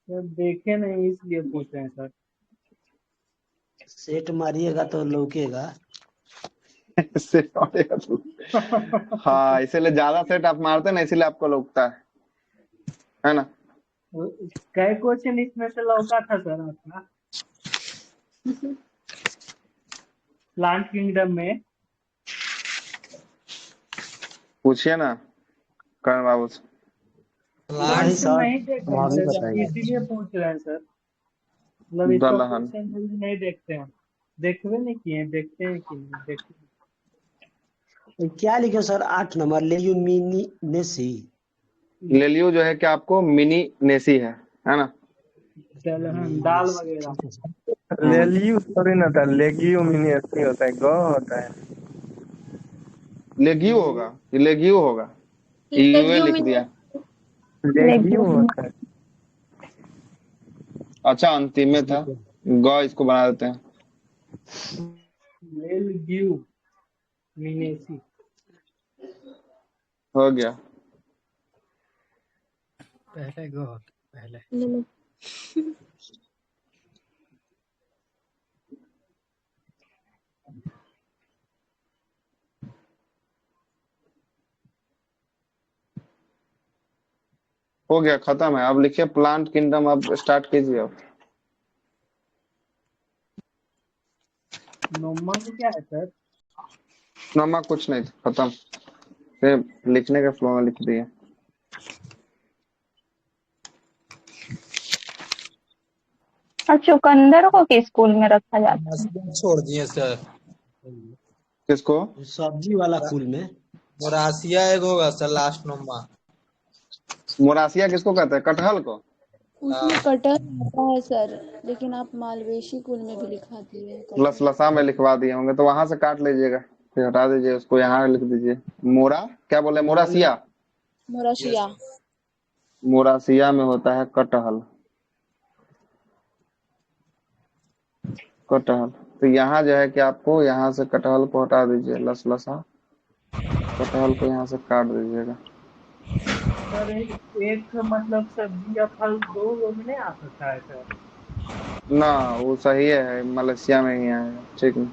सर देखे नहीं इसलिए पूछ रहे हैं सर। सेट मारिएगा तो लौकेगा। इससे पड़ेगा तो। हाँ, इसीलिए ज्यादा सेट आप मारते हैं ना, इसीलिए आपको लगता है ना। कई क्वेश्चन इसमें से लौका था सर आपका प्लांट किंगडम में। पूछिए ना करण बाबू से। नहीं क्वेश्चन सर, नहीं देखते हम हैं अभी सर, बताएंगे। इसीलिए पूछ रहे हैं सर। मतलब इसका दलहन, क्वेश्चन जल्दी नहीं देखते हैं, देखते नहीं किए, देखते हैं कि नहीं देखते। क्या लिखे सर? 8 नंबर लेयूमिनेसी। लेलियो जो है कि आपको मिनी नेसी है ना। दलहन दाल मिनेसी, वगैरह। ठीक है सर। लेलियो थोड़ी ना था, लेगियोमिनेसी होता है, गौ होता है। लेगियो होगा, ये लेगियो होगा, यूए लिख दिया। लेगियो होता है। अच्छा, अंतिम में था, ठीक है। गौ इसको बना देते हैं। लेल ग्यू मिनेसी। हो गया। पहले गौ होता है, पहले। हो गया, खत्म है। अब लिखिए प्लांट किंगडम, अब स्टार्ट कीजिए। अब नोमा में क्या है सर? नोमा कुछ नहीं था, खत्म। फिर लिखने के फ्लो में लिख दिए। और चुकंदर को किस स्कूल में रखा जाता है? मोरासिया छोड़ दिए सर। किसको? सब्जी वाला कुल में। मोरासिया एक होगा सर लास्ट नंबर। मोरासिया किसको कहते हैं? कटहल को? उसमें कटहल आता है सर, लेकिन आप मालवेशी कुल में भी लिखा दिए हैं कटहल। लसलसा में लिखवा दिए होंगे तो वहां से काट लीजिएगा, फिर हटा दीजिए उसको, यहाँ लिख दीजिए मोरा, क्या बोले, मोरासिया। मोराशिया। मोरासिया में होता है कटहल। कटहल तो यहाँ जो है कि आपको यहाँ से कटहल को हटा दीजिए, लसलसा, कटहल को यहाँ से काट दीजिएगा। सर एक मतलब सब्जी या फल दो लोग में नहीं आ सकता है सर? ना वो सही है, मलेशिया में ही आएगा, ठीक है।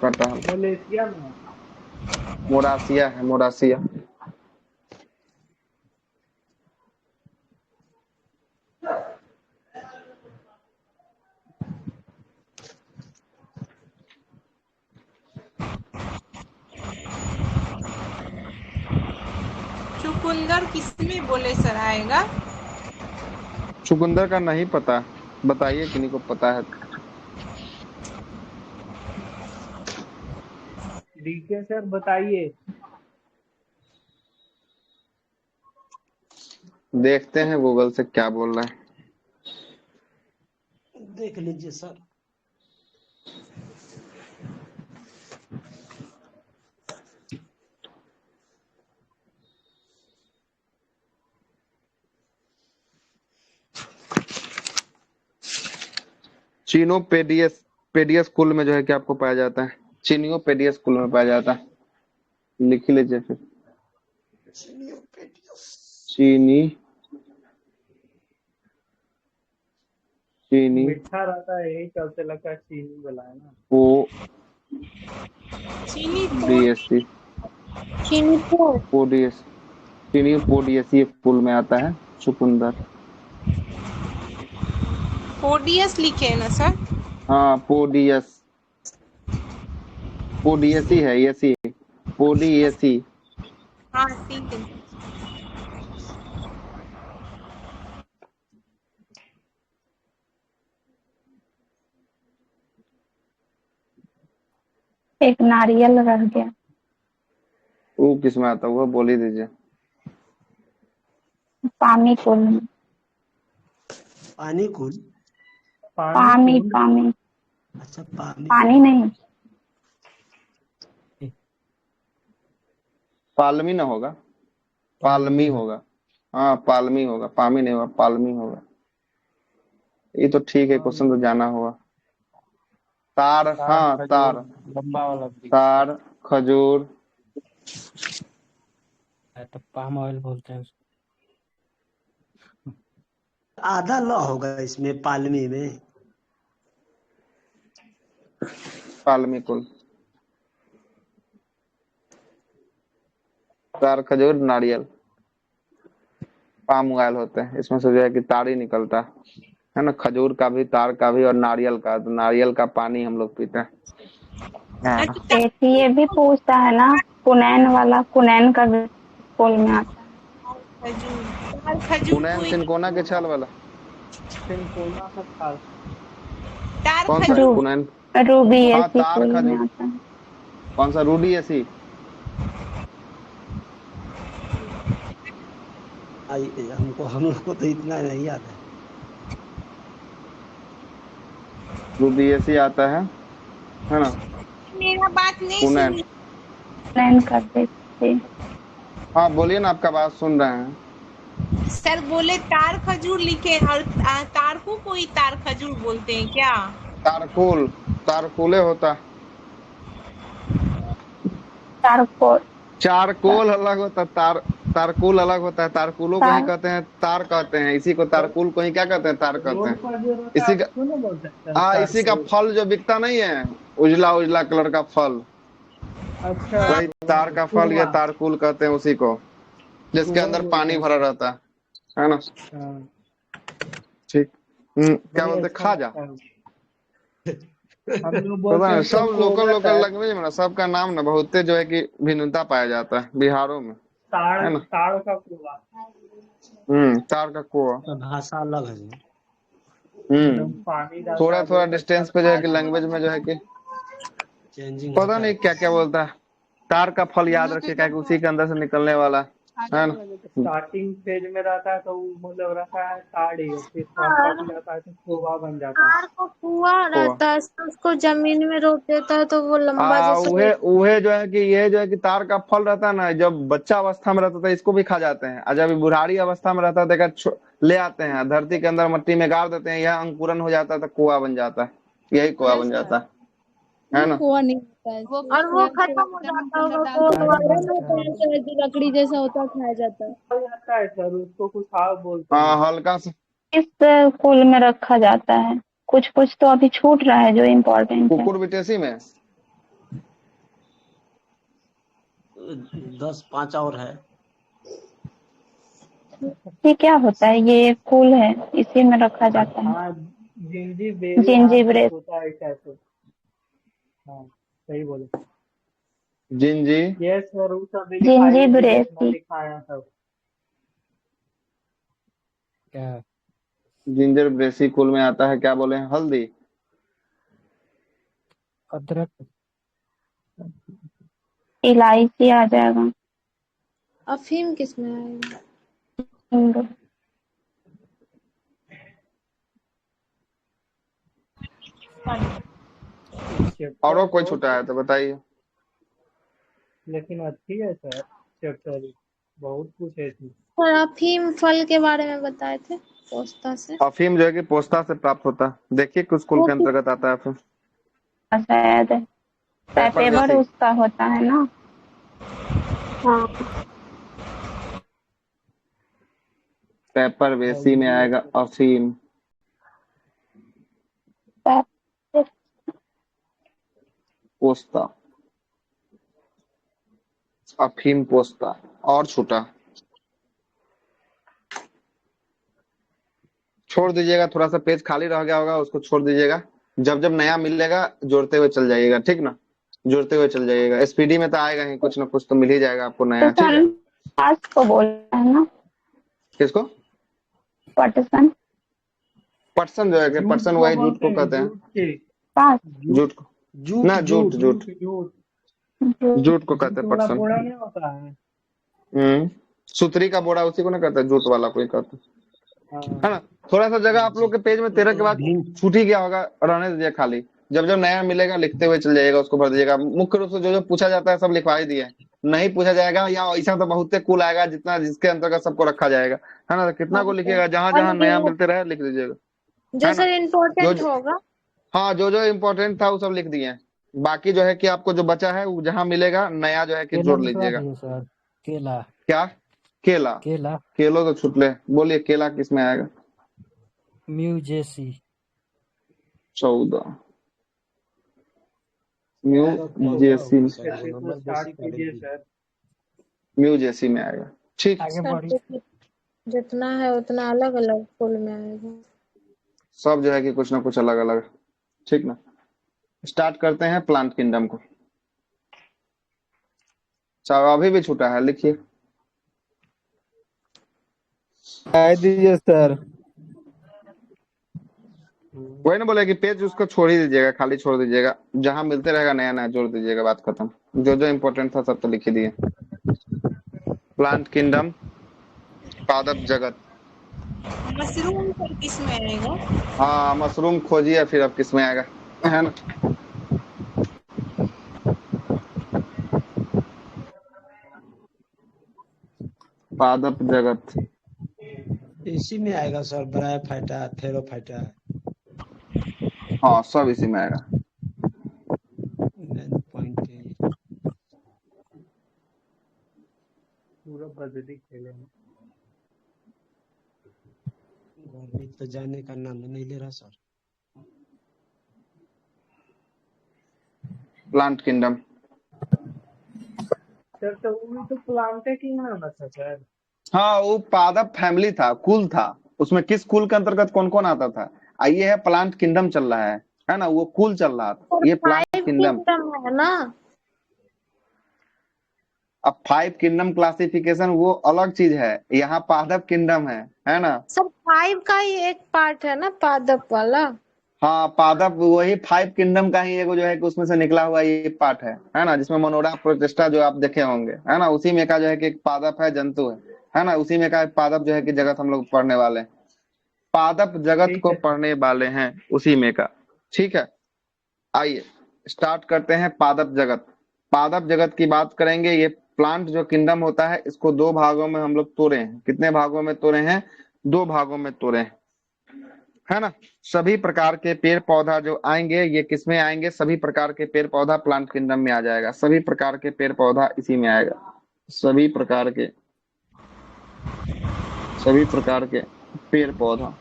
कटहल मलेशिया में? मोरासिया है, मोरासिया। चुकंदर किसमें बोले सर आएगा? चुकंदर का नहीं पता, बताइए किन्हीं को पता है। डीके सर बताइए। देखते हैं गूगल से क्या बोल रहे हैं। देख लीजिए सर। चीनोपेडियस पेडियस कुल में जो है कि आपको पाया जाता है, चीनियोपेडियस कुल में पाया जाता है। लिख ही लीजिए फिर, चीनी, चीनी मीठा रहता है यही चलते लगता है चीनी वाला है ना। ओ चीनी डीएससी, चीनी तो पोडियस, चीनी पोडियसी कुल में आता है चुकंदर। पोडियस लिखे है ना सर? हाँ पोडियस, पोडियसी है, यसी, पोडियसी। हाँ ठीक है। एक नारियल रह गया। वो किस में आता है, वो बोल ही दीजिए। पामी कुल में। पानी कुल। पामी पामी। अच्छा पानी। पानी नहीं, पालमी ना होगा, पालमी होगा। हाँ पालमी होगा, पामी नहीं होगा, पालमी होगा। ये तो ठीक है, क्वेश्चन तो जाना होगा। तार, हाँ तार, लंबा वाला तार, खजूर, तो पाम ऑयल बोलते हैं उसको। आधा ल होगा इसमें पालमी में। पालमी कुल। तार, खजूर, नारियल, पाम ऑयल होते हैं। इसमें से जो है कि तार ही निकलता है ना, खजूर का भी, तार का भी, और नारियल का। तो नारियल का पानी हम लोग पीते हैं। एक ये भी पूछता है ना, कुनैन वाला, कुनैन का भी स्कूल में आता है। खजूर कुनैन सिनकोना के छाल वाला, सिनकोना का था। कौन सा है कुनैन? रूबी हाँ ऐसी तार स्कूल में खजूर, आता है। कौन सा, रूडी ऐसी? हम लोग को तो इतना नहीं याद है। रूडी ऐसी आता है ना। मेरा बात नहीं कुनैन, सुन। कुनैन कर देते। हाँ बोलिए ना, आपका बात सुन रहे हैं। सर बोले तार खजूर लिखे और तार को कोई तार खजूर बोलते हैं क्या? तारकुल, तारकुले होता है। चारकोल, चारकोल अलग होता है, तार, तारकुल अलग होता है। तारकुलों को ही कहते हैं तार कहते हैं, इसी को तारकुल को ही क्या कहते हैं, तार कहते रोड हैं। पर जो रहता इसी है का, उसको नहीं बोल सकते हैं हाँ इसी का चारकोल? फल जो बिकता नहीं है, उजला उजला कलर का फल, अच्छा वही तार का फल, ये कुरवा। तारकुल कहते हैं उसी को, जिसके अंदर पानी भरा रहता है ना। हाँ, ठीक, क्या बड़ी बोलते, अच्छा खाजा। लगता है। हम लोग पता बोलते है हैं सब लोकल कोकोनट लोकल है। लैंग्वेज में ना, सबका नाम ना बहुते जो है कि भिन्नता पाया जाता है बिहारों में, है ना। ताड़ का कुआ। तार का कुआ। तो भाषा अलग है जी। एकदम पानी रहता थोड़ा है थोड़ा बहुत अच्छा डिस्टेंस पे जो है कि खाने में। लैंग्वेज में जो है कि चेंजिंग पता होता नहीं है। क्या क्या बोलता है। तार का फल याद रखिए, क्या कि उसी के अंदर से निकलने वाला है ना। स्टार्टिंग फेज में रहता है तो वो मतलब रहता है ताड़ी, और फिर थोड़ा तार पक जाता है तो कोवा बन जाता है। तार को कुआ तो रहता है, उसको जमीन में रोप देता है तो वो लंबा जैसे। उहे उहे जो है कि ये जो है कि तार का फल रहता है ना, जब बच्चा अवस्था में रहता था इसको भी खा जाते हैं, और जब बुढ़ारी अवस्था में रहता है तो एकर ले आते हैं धरती के अंदर मट्टी में गाड़ देते हैं, यह अंकुरन हो जाता है तो कुआ बन जाता है, यही कुआ बन जाता है ना। कुआं नहीं होता है, और वो खत्म हो जाता होगा तो दोबारा नहीं होता है कि लकड़ी जैसा होता है, खाया जाता है। हो जाता है सर, उसको कुछ हाव बोलते हैं। हाँ हल्का सा इस कुल में रखा जाता है? कुछ कुछ तो अभी छूट रहा है जो इम्पोर्टेंट है। कुकुर विटेसी में 10-5 और है। ये क्या होता है? ये एक कुल है, इसी में रखा जाता है। हाँ, जिंजीबेरेसी जिंजीबरेसी। होता है कैसे। हाँ सही बोले। जिंजी यस सर, वो सब भी लिखा है, ये जिंजीबरेसी। में लिखा है सब। क्या जिंजर ब्रेसी कुल में आता है, क्या बोले हैं, हल्दी। अदरक? इलायची आ जाएगा। अफीम किसमें आएगा? हिंग। और कोई छूटा है तो बताइए। लेकिन अच्छी है सर चैप्टर, बहुत कुछ है इसमें। और अफीम फल के बारे में बताए थे, पोस्ता से। अफीम जो है कि पोस्ता से प्राप्त होता है, देखिए किस कुल वो के अंतर्गत आता है अफीम। शायद पेपर उसका होता है ना। हाँ पेपर वेसी में आएगा अफीम। पोस्ता, अफीम, पोस्ता। और छूटा छोड़ दीजिएगा, थोड़ा सा पेज खाली रह गया होगा उसको छोड़ दीजिएगा, जब जब नया मिलेगा जोड़ते हुए चल जाइएगा, ठीक ना। जोड़ते हुए चल जाइएगा, स्पीडी में तो आएगा ही, कुछ ना कुछ तो मिल ही जाएगा आपको नया, ठीक है। पास को बोलता है ना। किसको? पटसन। पटसन जो है कि पटसन वही जूट को कहते हैं। पास। जूट को ना, जूट जूट जूट को कहते हैं पटसन। बोड़ा नहीं होता है। सुतरी का बोरा उसी को ना कहता है, जूट वाला कोई कहता है ना। थोड़ा सा जगह आप लोग के पेज में 13 के बाद छूट ही गया होगा, रहने दीजिए खाली, जब जब नया मिलेगा लिखते हुए चल जाइएगा, उसको भर दीजिएगा। मुख्य रूप से जो जो पूछा जाता है सब लिखवा ही दिए, नहीं पूछा जाएगा या ऐसा तो बहुत कुल आएगा जितना जिसके अंतर्गत सबको रखा जाएगा, है ना। तो कितना को लिखिएगा, जहां जहां नया मिलते रहे लिख दीजिएगा, जो सर इम्पोर्टेंट होगा। हाँ जो जो इम्पोर्टेंट था वो सब लिख दिए, बाकी जो है कि आपको जो बचा है वो जहां मिलेगा नया जो है कि जोड़ लीजिएगा। सर केला। क्या? केला? केला केलो तो छुटले, बोलिए केला किस में आएगा? म्यूजेसी। 14 म्यूजेसी, म्यूजेसी में आएगा, ठीक। जितना है उतना अलग अलग फूल में आएगा, सब जो है कि कुछ ना कुछ अलग अलग, ठीक ना। स्टार्ट करते हैं प्लांट किंगडम को। चलो अभी भी छूटा है, लिखिए। दीजिए सर। वही ना बोले कि पेज उसको छोड़ ही दीजिएगा, खाली छोड़ दीजिएगा, जहां मिलते रहेगा नया नया जोड़ दीजिएगा, बात खत्म। जो जो इम्पोर्टेंट था सब तो लिख ही दिए। प्लांट किंगडम, पादप जगत। मशरूम पर किस में आएगा? हाँ मशरूम खोजिए फिर अब किस में आएगा, है ना। पादप जगत इसी में आएगा सर, ब्रायोफाइटा, थेरोफाइटा। हाँ सब इसी में आएगा। पूरा बदली खेले गर्मी तो जाने का नाम नहीं ले रहा सर। प्लांट किंगडम सर, तो वो तो प्लांट किंग नाम था सर। हाँ वो पादप फैमिली था, कुल था, उसमें किस कुल के अंतर्गत कौन कौन आता था। आइए है प्लांट किंगडम चल रहा है ना, वो कुल चल रहा था, ये प्लांट किंगडम है ना। अब 5 किंगडम क्लासिफिकेशन वो अलग चीज है, यहाँ पादप किंगडम है ना। सर 5 का ही एक पार्ट है ना पादप वाला। हाँ पादप वही 5 किंगडम का ही एगो जो है कि उसमें से निकला हुआ ये पार्ट है ना, जिसमें मनोरा प्रोटिस्टा जो आप देखे होंगे है ना, उसी में का जो है कि एक पादप है, जंतु है ना, उसी में का एक पादप जो है कि जगत हम लोग पढ़ने वाले हैं, पादप जगत ठीक को है। पढ़ने वाले हैं उसी में का। ठीक है, आइए स्टार्ट करते हैं पादप जगत। पादप जगत की बात करेंगे। ये प्लांट जो किंगडम होता है इसको 2 भागों में हम लोग तोड़े हैं। कितने भागों में तोड़े हैं? 2 भागों में तोड़े हैं, है ना। सभी प्रकार के पेड़ पौधा जो आएंगे ये किसमें आएंगे? सभी प्रकार के पेड़ पौधा प्लांट किंगडम में आ जाएगा। सभी प्रकार के पेड़ पौधा इसी में आएगा। सभी प्रकार के पेड़ पौधा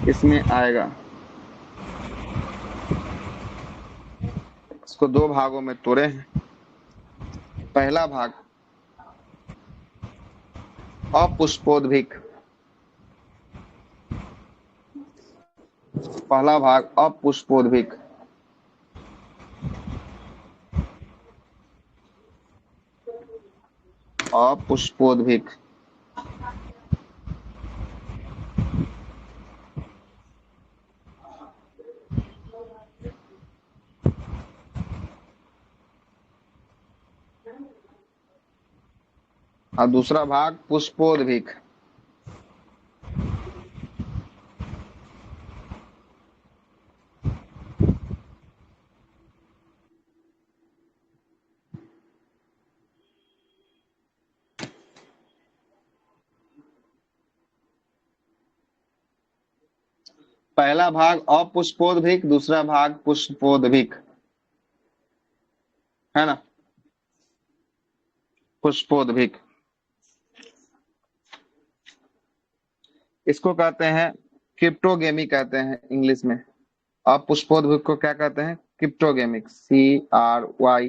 इसमें आएगा। इसको 2 भागों में तोड़े हैं। पहला भाग अपुष्पोद्भिक, पहला भाग अपुष्पोद्भिक। अपुष्पोद्भिक और दूसरा भाग पुष्पोद्भिक। पहला भाग अपुष्पोद्भिक, दूसरा भाग पुष्पोद्भिक, है ना, पुष्पोद्भिक। इसको कहते हैं क्रिप्टोगेमी कहते हैं इंग्लिश में। अपुष्पोद्भिक को क्या कहते हैं? Cryptogamic, CRYPTO,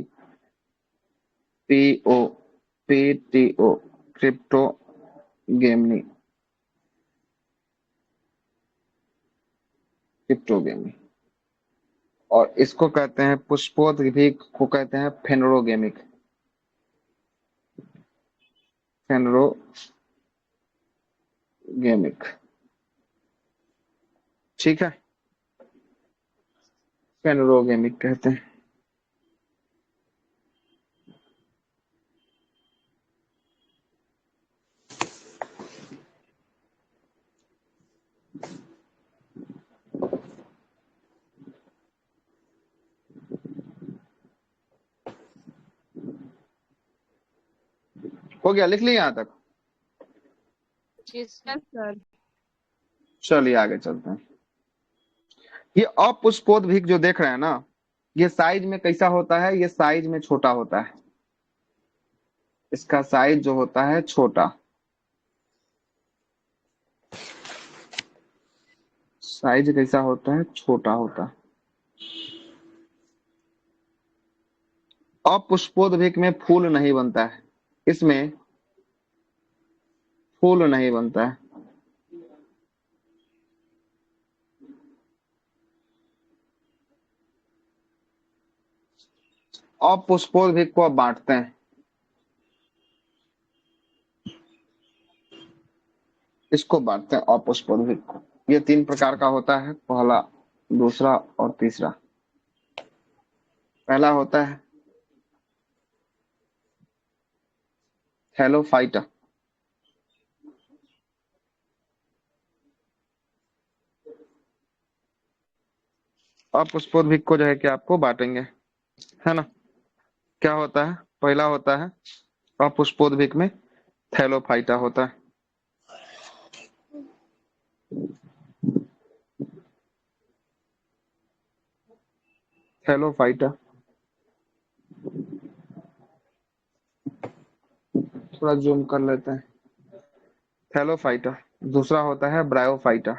क्रिप्टोगेमी, क्रिप्टोगेमी। और इसको कहते हैं पुष्पोद्भिक को कहते हैं फेनोरोगेमिक, फेनोरोगेमिक। ठीक है, फेनोरोगेमिक कहते हैं। हो गया? लिख लिया यहाँ तक? जी सर। चलिए आगे चलते हैं। ये अपुष्पोद्भिक जो देख रहे हैं ना, ये साइज में कैसा होता है? ये साइज में छोटा होता है। इसका साइज जो होता है छोटा, साइज कैसा होता है? छोटा होता है। अपुष्पोद्भिक में फूल नहीं बनता है, इसमें फूल नहीं बनता है। अपुष्पोद्भिक को अब बांटते हैं। इसको बांटते हैं अपुष्पोद्भिक को। ये 3 प्रकार का होता है, पहला, दूसरा और तीसरा। पहला होता है थैलोफाइटा, अपुष्पोद्भिक को जो है कि आपको बांटेंगे, है ना। क्या होता है? पहला होता है अपुष्पोद्भिक में थैलोफाइटा होता है। थैलोफाइटा, थोड़ा जूम कर लेते हैं। थैलोफाइटा। दूसरा होता है ब्रायोफाइटा,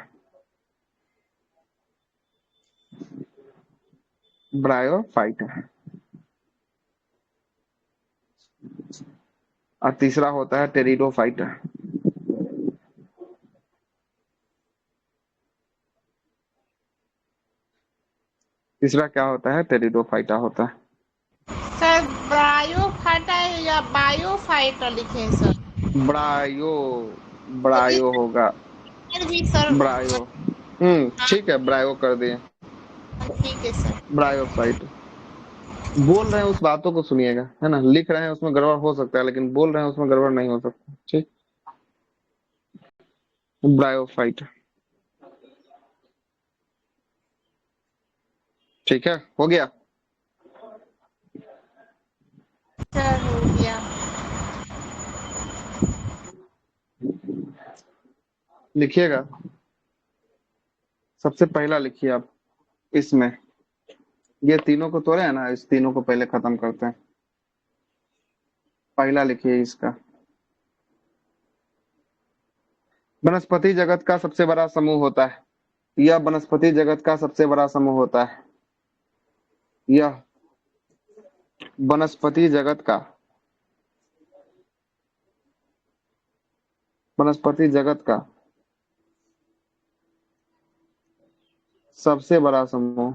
ब्रायोफाइटा। और तीसरा होता है टेरिडोफाइटा। तीसरा क्या होता है? टेरिडोफाइटा होता है। सर ब्रायोफाइटा है या बायोफाइटा लिखे हैं सर? ब्रायो, ब्रायो होगा, फिर भी सर ब्रायो। ठीक है, ब्रायो कर दिए, ठीक है सर। ब्रायोफाइट। बोल रहे हैं उस बातों को सुनिएगा, है ना। लिख रहे हैं उसमें गड़बड़ हो सकता है, लेकिन बोल रहे हैं उसमें गड़बड़ नहीं हो सकता। ठीक, ब्रायोफाइट। ठीक है, हो गया। सर हो गया। लिखिएगा, सबसे पहला लिखिए आप इसमें। ये तीनों को तोड़े है ना, इस तीनों को पहले खत्म करते हैं। पहला लिखिए इसका। वनस्पति जगत का सबसे बड़ा समूह होता है। यह वनस्पति जगत का सबसे बड़ा समूह होता है। यह वनस्पति जगत का, वनस्पति जगत का सबसे बड़ा समूह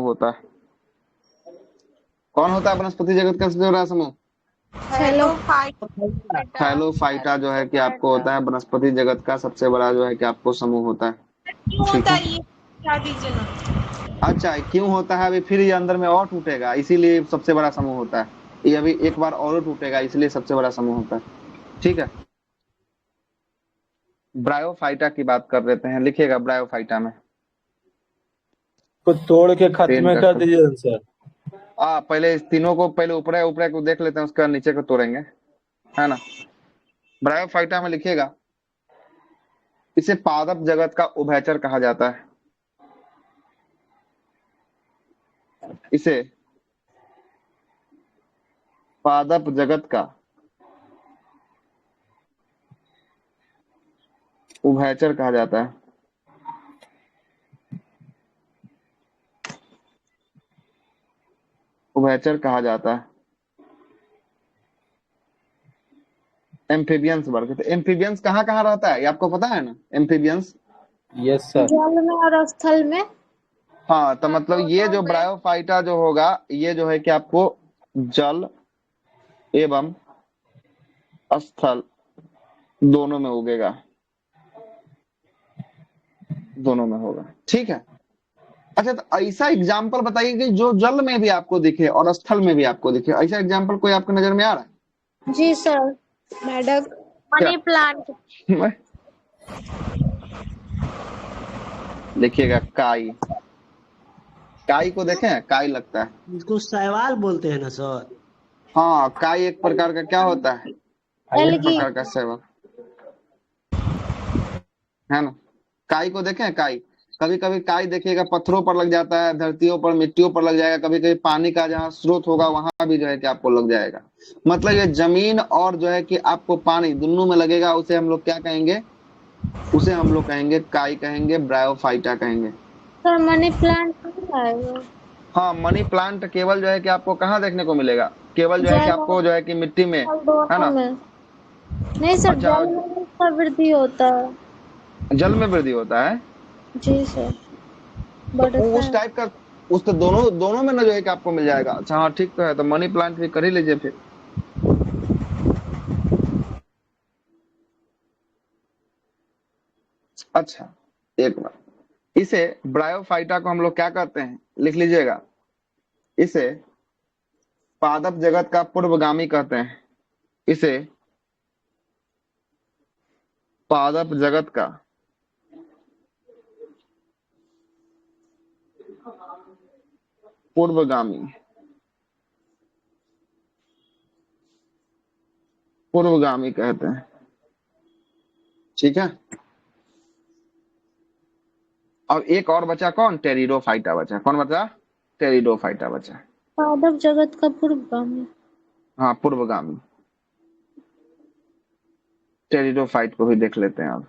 होता है। कौन होता है वनस्पति जगत का सबसे बड़ा समूह? थैलोफाइटा जो है कि आपको होता है वनस्पति जगत का सबसे बड़ा जो है कि आपको समूह होता है। क्यों होता है ये बता दीजिए ना। अच्छा, क्यों होता है? अभी फिर ये अंदर में और टूटेगा, इसीलिए सबसे बड़ा समूह होता है। ये अभी एक बार और टूटेगा, इसलिए सबसे बड़ा समूह होता है। ठीक है, ब्रायोफाइटा की बात कर लेते हैं। लिखिएगा ब्रायोफाइटा में। को तोड़ के खत्म कर दीजिए सर। पहले इस तीनों को पहले ऊपरे ऊपरे को देख लेते हैं, उसके बाद नीचे को तोड़ेंगे, है ना। ब्रायोफाइटा में लिखिएगा, इसे पादप जगत का उभयचर कहा जाता है। इसे पादप जगत का उभयचर कहा जाता है। उभयचर कहा जाता है। एम्फीबियंस वर्ग। तो एम्फीबियंस कहाँ कहाँ रहता है, ये आपको पता है ना? Amphibians yes sir. जल में और स्थल में। हाँ, तो मतलब ये जो ब्रायोफाइटा जो होगा, ये जो है कि आपको जल एवं स्थल दोनों में उगेगा, दोनों में होगा। ठीक है। अच्छा, तो ऐसा एग्जाम्पल बताइए कि जो जल में भी आपको दिखे और स्थल में भी आपको दिखे। ऐसा एग्जाम्पल कोई आपके नजर में आ रहा है? जी सर, मेढक, मनी प्लांट। लिखिएगा काई। काई को देखें, काई लगता है, इसको शैवाल बोलते हैं ना सर? हाँ, काई एक प्रकार का क्या होता है? एक प्रकार का शैवाल, है ना। काई को देखें, काई कभी कभी काई देखिएगा पत्थरों पर लग जाता है, धरतियों पर, मिट्टियों पर लग जाएगा, कभी कभी पानी का जहाँ स्रोत होगा वहां भी जो है कि आपको लग जाएगा। मतलब ये जमीन और जो है कि आपको पानी दोनों में लगेगा, उसे हम लोग क्या कहेंगे? उसे हम लोग कहेंगे काई, कहेंगे ब्रायोफाइटा कहेंगे। सर मनी प्लांट कहाँ आएगा? हाँ, मनी प्लांट केवल जो है कि आपको कहाँ देखने को मिलेगा? केवल जो है कि आपको जो है कि मिट्टी में, है ना। नहीं सर, जल में इसका वृद्धि होता है। जल में वृद्धि होता है जी सर। तो उस टाइप का, उस तो दोनों में ना जो है कि आपको मिल जाएगा। अच्छा हाँ, ठीक तो है, तो मनी प्लांट भी कर ही लीजिए फिर। अच्छा, एक बार इसे ब्रायोफाइटा को हम लोग क्या कहते हैं, लिख लीजिएगा। इसे पादप जगत का पूर्वगामी कहते हैं। इसे पादप जगत का पूर्वगामी कहते हैं। ठीक है। और एक और बचा कौन? टेरिडोफाइटा बचा। कौन बचा? टेरिडोफाइटा बचा। पादप जगत का पूर्वगामी। हाँ, पूर्वगामी। टेरिडोफाइट को भी देख लेते हैं अब।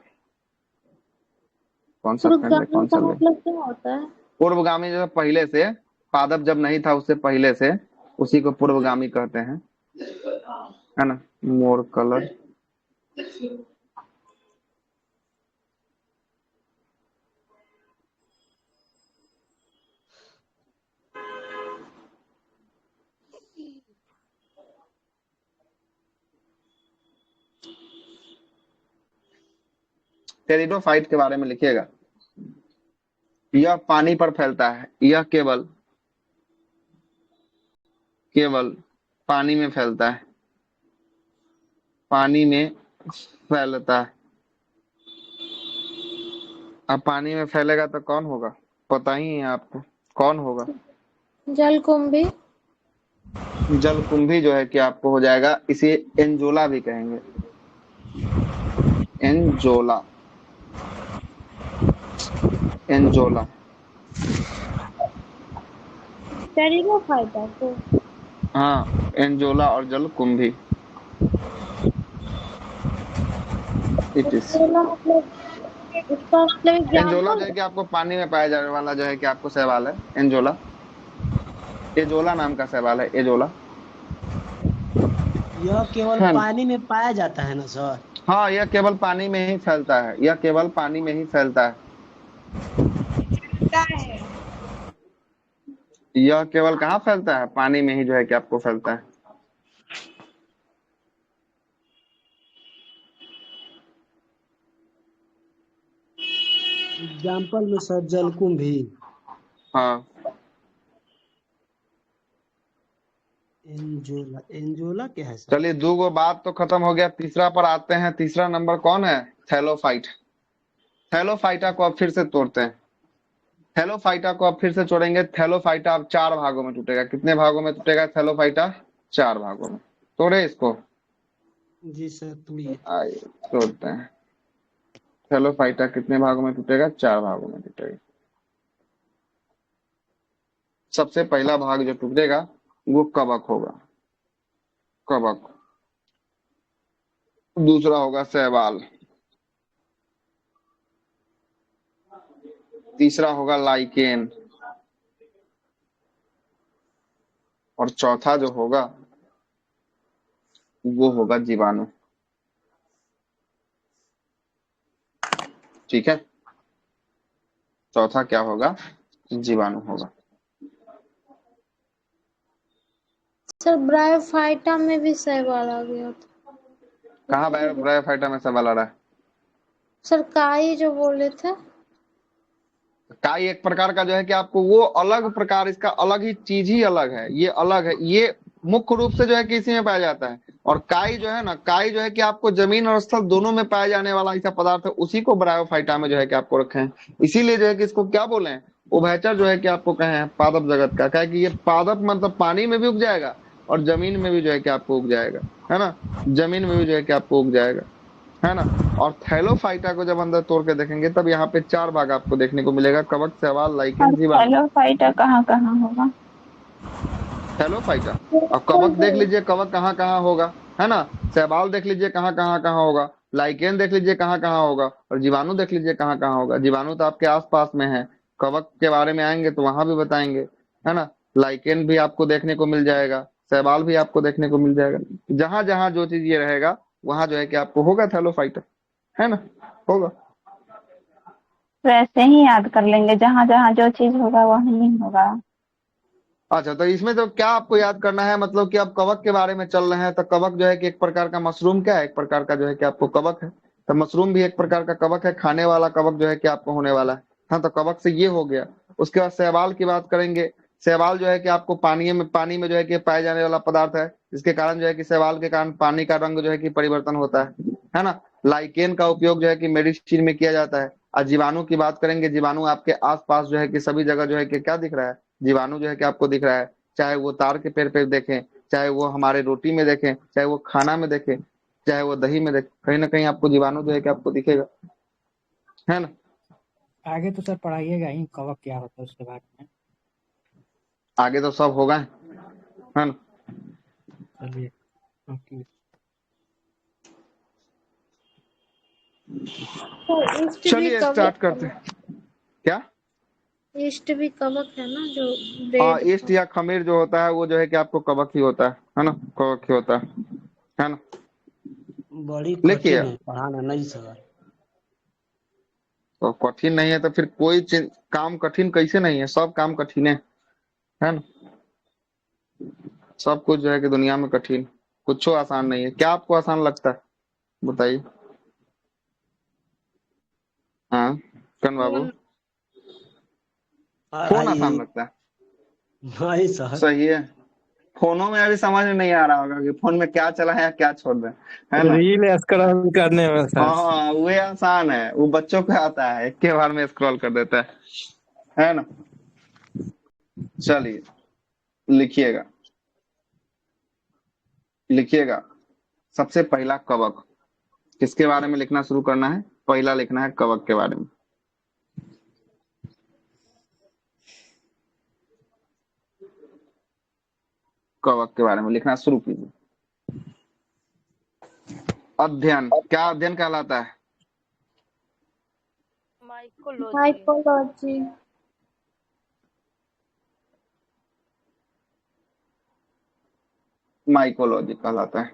कौन सा खंड है, कौन सा मतलब क्या होता है? पूर्वगामी जो पहले से, पादप जब नहीं था उससे पहले से, उसी को पूर्वगामी कहते हैं, है ना। मोर कलर टेरिडोफाइट के बारे में लिखिएगा। यह पानी पर फैलता है, यह केवल पानी में फैलता है, पानी में फैलता है। अब पानी में फैलेगा तो कौन होगा, पता ही है आपको कौन होगा। जलकुंभी। जलकुंभी जो है कि आपको हो जाएगा, इसे एंजोला भी कहेंगे, एंजोला, एंजोला। टेरिडोफाइट है तो हाँ, एंजोला और जलकुंभी। इट इज एंजोला मतलब इसका मतलब एंजोला एग्जाम्पल जो है कि आपको पानी में पाया जाने वाला जो है कि आपको शैवाल है एंजोला। एजोला नाम का शैवाल है, एजोला। यह केवल है ना? पानी में पाया जाता है ना सर? हाँ, यह केवल पानी में ही फैलता है, यह केवल पानी में ही फैलता है। यह केवल कहाँ फैलता है, पानी में ही जो है कि आपको फैलता है। एग्जाम्पल में सर जलकुंभी। हाँ, एंजोला, एंजोला क्या है सर? चलिए 2 बात तो खत्म हो गया, तीसरा पर आते हैं। तीसरा नंबर कौन है, थैलोफाइट। थैलोफाइटा को अब फिर से तोड़ते हैं। थैलोफाइटा को अब फिर से जोड़ेंगे। थैलोफाइटा अब 4 भागों में टूटेगा। कितने भागों में टूटेगा थैलोफाइटा, 4 भागों में। तोड़े इसको, जी सर तोड़िए। आइए तोड़ते हैं। थैलोफाइटा कितने भागों में टूटेगा, 4 भागों में टूटेगा। सबसे पहला भाग जो टूटेगा वो कवक होगा, कवक। दूसरा होगा शैवाल, तीसरा होगा लाइकेन, और चौथा जो होगा वो होगा जीवाणु। ठीक है, चौथा क्या होगा, जीवाणु होगा। सर ब्रायोफाइटा में भी शैवाल आ गया था। कहाँ ब्रायोफाइटा में शैवाल आ रहा है? सर काई जो बोले थे। काई एक प्रकार का जो है कि आपको वो अलग प्रकार, इसका अलग ही चीज ही अलग है, ये अलग है। ये मुख्य रूप से जो है कि इसी में पाया जाता है। और काई जो है ना, काई जो है कि आपको जमीन और स्थल दोनों में पाया जाने वाला ऐसा पदार्थ है, उसी को ब्रायोफाइटा में जो है कि आपको रखे हैं। इसीलिए जो है कि इसको क्या बोले हैं, उभयचर जो है कि आपको कहे हैं पादप जगत का। क्या है कि ये पादप मतलब पानी में भी उग जाएगा और जमीन में भी जो है कि आपको उग जाएगा, है ना, जमीन में भी जो है कि आपको उग जाएगा, है ना। और थैलोफाइटा को जब अंदर तोड़ के देखेंगे तब यहाँ पे 4 भाग आपको देखने को मिलेगा, कवक, शैवाल, लाइकेन, और जीवाणु। थैलोफाइटा कहाँ कहाँ होगा? थैलोफाइटा और कवक देख लीजिए, कवक कहाँ कहाँ होगा, है ना। शैवाल देख लीजिए कहाँ कहाँ होगा, लाइकेन देख लीजिए कहाँ कहाँ होगा, और जीवाणु देख लीजिए कहाँ कहाँ होगा। जीवाणु तो आपके आसपास में है, कवक के बारे में आएंगे तो वहां भी बताएंगे, है ना। लाइकेन भी आपको देखने को मिल जाएगा, शैवाल भी आपको देखने को मिल जाएगा। जहां जहां जो चीज ये रहेगा वहां जो है कि आपको होगा थैलोफाइटा, है ना, होगा। वैसे ही याद कर लेंगे, जहाँ जहाँ जो चीज होगा वहीं होगा। अच्छा, तो इसमें तो क्या आपको याद करना है, मतलब कि आप कवक के बारे में चल रहे हैं तो कवक जो है कि एक प्रकार का मशरूम, क्या है, एक प्रकार का जो है कि आपको कवक है। तो मशरूम भी एक प्रकार का कवक है, खाने वाला कवक जो है कि आपको होने वाला है। हाँ, तो कवक से ये हो गया। उसके बाद शैवाल की बात करेंगे। शैवाल जो है कि आपको पानी में जो है कि पाए जाने वाला पदार्थ है, जिसके कारण जो है कि शैवाल के कारण पानी का रंग जो है कि परिवर्तन होता है ना। लाइकेन का उपयोग जो है कि मेडिसिन में किया जाता है। और जीवाणु की बात करेंगे, जीवाणु आपके आसपास जो है कि सभी जगह जो है कि क्या दिख रहा है, जीवाणु जो है कि आपको दिख रहा है। चाहे वो तार के पेड़ पे देखें, चाहे वो हमारे रोटी में देखें, चाहे वो खाना में देखें, चाहे वो दही में देखें, कहीं ना कहीं आपको जीवाणु जो है कि आपको दिखेगा, है ना। आगे तो सर पढ़ाइएगा ही कवक क्या होता है उसके बारे में। आगे तो सब होगा, है ना। चलिए ओके। तो ईस्ट भी चलिए कवक स्टार्ट करते हैं। क्या, ईस्ट भी कवक है ना, जो हाँ, ब्रेड ईस्ट या खमीर जो होता है वो जो है कि आपको कवक ही होता है ना, कवक ही होता है ना। बड़ी लिखिए, कठिन है पढ़ाना नहीं सर। तो कठिन नहीं है तो फिर कोई काम कठिन कैसे नहीं है, सब काम कठिन है ना। सब कुछ जो है कि दुनिया में कठिन, कुछ आसान नहीं है। क्या आपको आसान लगता है बताइए। हाँ कन बाबू, हाँ फोन भाई, आसान लगता है। भाई सर। सही है। फोनों में अभी समझ में नहीं आ रहा होगा कि फोन में क्या चला है या क्या छोड़ दें, है ना। रील स्क्रॉल करने में सर। हाँ वो आसान है, वो बच्चों को आता है, एक के बार में स्क्रॉल कर देता है ना। चलिए लिखिएगा, लिखिएगा। सबसे पहला कवक, किसके बारे में लिखना शुरू करना है? पहला लिखना है कवक के बारे में। कवक के बारे में लिखना शुरू कीजिए। अध्ययन, क्या अध्ययन कहलाता है? माइकोलॉजी। माइकोलॉजी। माइकोलॉजी कहलाता है।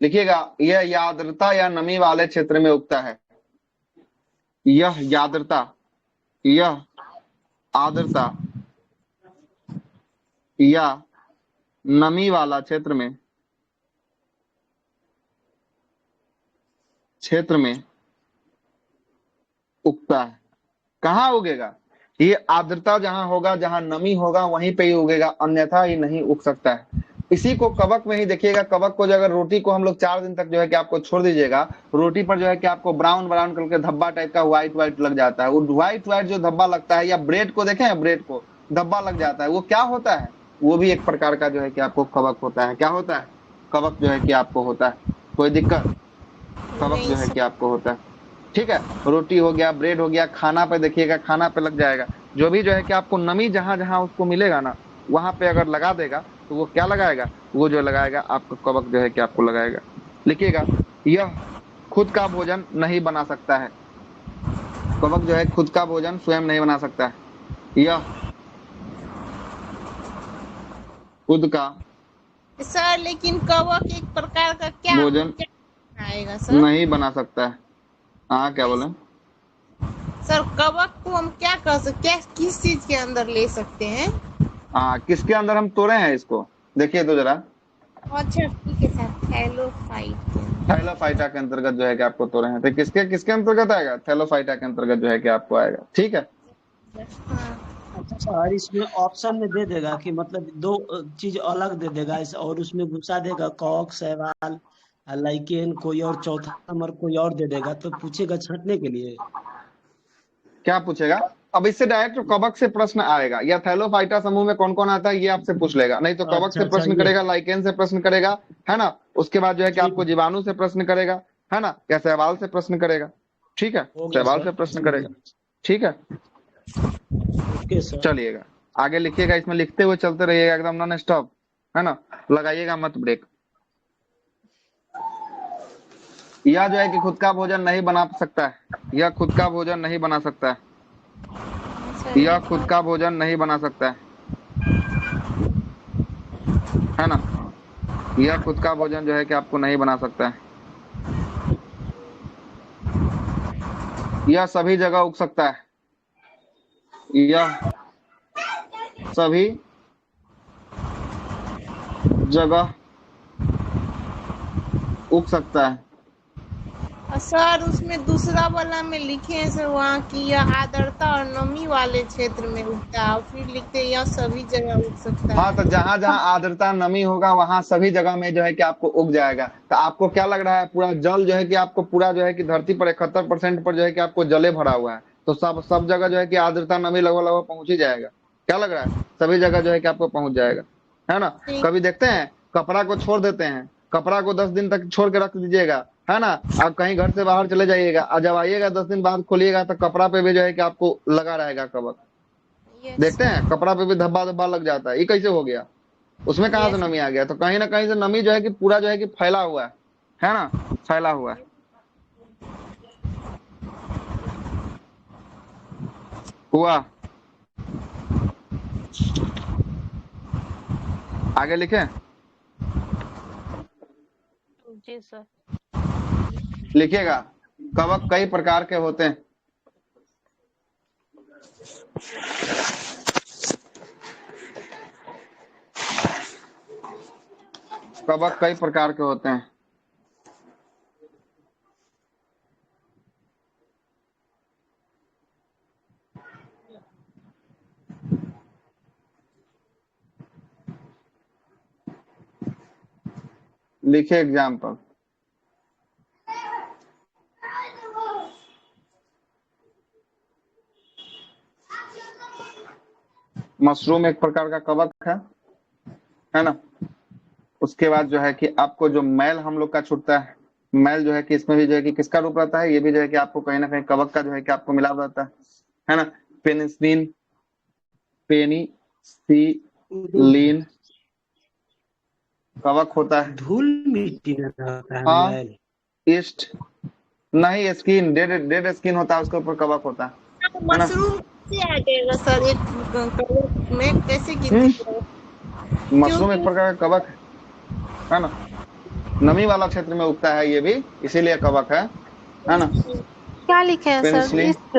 लिखिएगा, यह आर्द्रता या नमी वाले क्षेत्र में उगता है। यह आर्द्रता, यह आर्द्रता या नमी वाला क्षेत्र में उगता है। कहाँ उगेगा? ये आर्द्रता जहां होगा, जहां नमी होगा, वहीं पे ही उगेगा, अन्यथा ही नहीं उग सकता है। इसी को कवक में ही देखिएगा। कवक को जो अगर रोटी को हम लोग 4 दिन तक जो है कि आपको छोड़ दीजिएगा, रोटी पर जो है कि आपको ब्राउन ब्राउन करके धब्बा टाइप का व्हाइट व्हाइट लग जाता है। वो व्हाइट व्हाइट जो धब्बा लगता है, या ब्रेड को देखें, ब्रेड को धब्बा लग जाता है, वो क्या होता है? वो भी एक प्रकार का जो है कि आपको कवक होता है। क्या होता है? कवक जो है कि आपको होता है। कोई दिक्कत? कवक जो है कि आपको होता है। ठीक है, रोटी हो गया, ब्रेड हो गया, खाना पे देखिएगा, खाना पे लग जाएगा। जो भी जो है कि आपको नमी जहां जहां उसको मिलेगा ना, वहां पे अगर लगा देगा तो वो क्या लगाएगा? वो जो लगाएगा आपका कवक जो है कि आपको लगाएगा। लिखिएगा, यह खुद का भोजन नहीं बना सकता है। कवक जो है खुद का भोजन स्वयं नहीं बना सकता है। यह खुद का सर लेकिन कवक एक प्रकार का क्या भोजन आएगा सर? नहीं बना सकता है। हाँ क्या बोले? सर कवक को हम क्या कर सकते हैं, किस चीज के अंदर ले सकते हैं? हाँ, किसके अंदर हम तोड़े हैं इसको? देखिए तो जरा। अच्छा ठीक है सर, थैलोफाइट। थैलोफाइटा के अंतर्गत जो है कि आपको तोड़े हैं। तो किसके किसके अंतर्गत आएगा? थैलोफाइटा के अंतर्गत जो है कि आपको आएगा। ठीक है। अच्छा सर, इसमें ऑप्शन में दे देगा कि मतलब 2 चीज अलग दे देगा और उसमें घुसा देगा कवक, शैवाल, लाइकेन, कोई और चौथा नंबर कोई और दे देगा, तो पूछेगा छांटने के लिए। क्या पूछेगा? अब इससे डायरेक्ट कवक से प्रश्न आएगा, या थैलोफाइटा समूह में कौन कौन आता है ये आपसे पूछ लेगा। नहीं तो कवक अच्छा से अच्छा, प्रश्न ये करेगा, लाइकेन से प्रश्न करेगा, है ना। उसके बाद जो है कि ठीक आपको जीवाणु से प्रश्न करेगा, है ना, या शैवाल से प्रश्न करेगा। ठीक है, हो गया शैवाल सर। से प्रश्न करेगा। ठीक है, ओके सर। चलिएगा आगे लिखिएगा। इसमें लिखते हुए चलते रहिएगा, एकदम नॉन स्टॉप, है ना, लगाइएगा मत ब्रेक। यह जो है कि खुद का भोजन नहीं बना सकता है। यह खुद का भोजन नहीं बना सकता है। यह खुद का भोजन नहीं बना सकता है ना। यह खुद का भोजन जो है कि आपको नहीं बना सकता है। यह सभी जगह उग सकता है। यह सभी जगह उग सकता है। सर उसमें दूसरा वाला में लिखे हैं सर, वहाँ की यह आर्द्रता और नमी वाले क्षेत्र में उगता है, और फिर लिखते हैं यह सभी जगह उग सकता है। हाँ, तो जहां जहां आर्द्रता नमी होगा वहां सभी जगह में जो है कि आपको उग जाएगा। तो आपको क्या लग रहा है? पूरा जल जो है कि आपको पूरा जो है कि धरती पर 71% पर जो है कि आपको जले भरा हुआ है। तो सब जगह जो है कि आर्द्रता नमी लगभग लगभग पहुंच ही जाएगा। क्या लग रहा है? सभी जगह जो है कि आपको पहुंच जाएगा, है ना। कभी देखते हैं कपड़ा को छोड़ देते हैं, कपड़ा को 10 दिन तक छोड़ के रख दीजिएगा, है ना। आप कहीं घर से बाहर चले जाइएगा और जब आइएगा 10 दिन बाद खोलिएगा तो कपड़ा पे भी जो है कि आपको लगा रहेगा कवक। देखते हैं कपड़ा पे भी धब्बा धब्बा लग जाता है। ये कैसे हो गया? उसमें कहाँ से नमी आ गया? तो कहीं ना कहीं से नमी जो है कि पूरा जो है कि फैला हुआ है ना, फैला हुआ है। हुआ। आगे लिखे। जी सर। लिखिएगा, कवक कई प्रकार के होते हैं। कवक कई प्रकार के होते हैं। लिखिए एग्जाम्पल। मशरूम एक प्रकार का कवक है ना। उसके बाद जो है कि आपको जो मैल हम लोग का छूटता है, मैल जो है कि इसमें भी जो है कि किसका रूप रहता है, ये भी जो है कि आपको कहीं ना कहीं कवक का जो है कि आपको मिलाप रहता है ना। पेनिसिलिन, पेनिसिलिन कवक होता है। धूल मिट्टी में रहता है हाँ, मैल। ईस्ट नहीं, स्किन, डेड स्किन होता है, उसके ऊपर कवक होता है ना। मशरूम कैसे आ जाएगा सर एक कवक में, कैसे गिनती मशरूम एक प्रकार का कवक है ना। नमी वाला क्षेत्र में उगता है ये भी, इसीलिए कवक है ना। क्या लिखे हैं सर? Penicillin, east.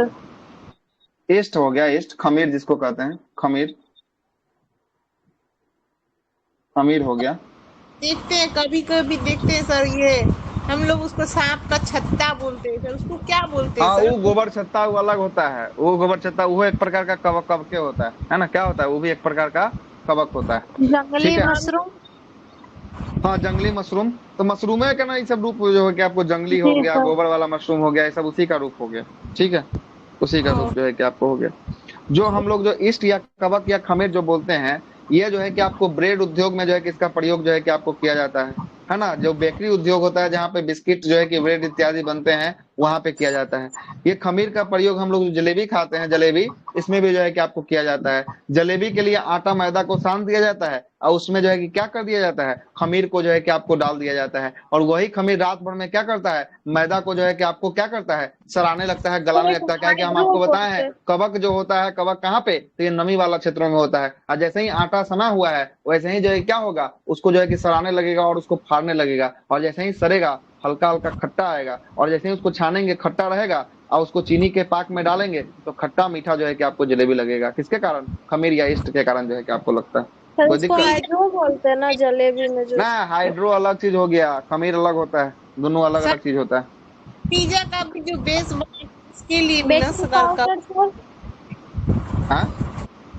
ईस्ट हो गया, ईस्ट, खमीर जिसको कहते हैं, खमीर, खमीर हो गया। देखते हैं, कभी कभी देखते हैं सर, ये हम लोग उसको सांप का छत्ता बोलते हैं सर, उसको क्या बोलते हैं हाँ, सर? वो गोबर छत्ता वो अलग होता है, वो गोबर छत्ता वो एक प्रकार का कवक कवके होता है ना। क्या होता है, वो भी एक प्रकार का कवक होता है। जंगली ठीक है, मशरूम। हाँ, जंगली मशरूम तो मशरूम है क्या ना, ये सब रूप जो है कि आपको जंगली हो जी गया, सर। गोबर वाला मशरूम हो गया, ये सब उसी का रूप हो गया। ठीक है, उसी का रूप जो है कि आपको हो गया। जो हम लोग जो ईस्ट या कवक या खमीर जो बोलते हैं, ये जो है कि आपको ब्रेड उद्योग में जो है कि इसका प्रयोग जो है कि आपको किया जाता है ना। जो बेकरी उद्योग होता है, जहाँ पे बिस्किट जो है कि ब्रेड इत्यादि बनते हैं, वहां पे किया जाता है। ये खमीर का प्रयोग हम लोग जो जलेबी खाते हैं, जलेबी, इसमें भी जो है कि आपको किया जाता है। जलेबी के लिए आटा मैदा को सान दिया जाता है और उसमें जो है कि क्या कर दिया जाता है, खमीर को जो है कि आपको डाल दिया जाता है, और वही खमीर रात भर में क्या करता है, मैदा को जो है कि आपको क्या करता है, सराने लगता है, गलाने लगता है। क्या है कि हम आपको बताए हैं, कवक जो होता है, कवक कहाँ पे, तो ये नमी वाला क्षेत्रों में होता है। और जैसे ही आटा सना हुआ है, वैसे ही जो है क्या होगा, उसको जो है कि सराने लगेगा और उसको फाड़ने लगेगा, और जैसे ही सरेगा हल्का हल्का खट्टा आएगा, और जैसे ही उसको छानेंगे खट्टा रहेगा, और उसको चीनी के पाक में डालेंगे तो खट्टा मीठा जो है कि आपको जलेबी लगेगा। किसके कारण, खमीर या ईस्ट के कारण जो है कि आपको लगता है। सर कोई इसको दिक्कत हाइड्रो बोलते हैं ना, जलेबी में जो। ना, हाइड्रो अलग चीज हो गया, खमीर अलग होता है, दोनों अलग अलग चीज होता है। पिज्जा का भी जो बेस बना उसके लिए भी ना बेकिंग सर का पाउडर सर। हाँ,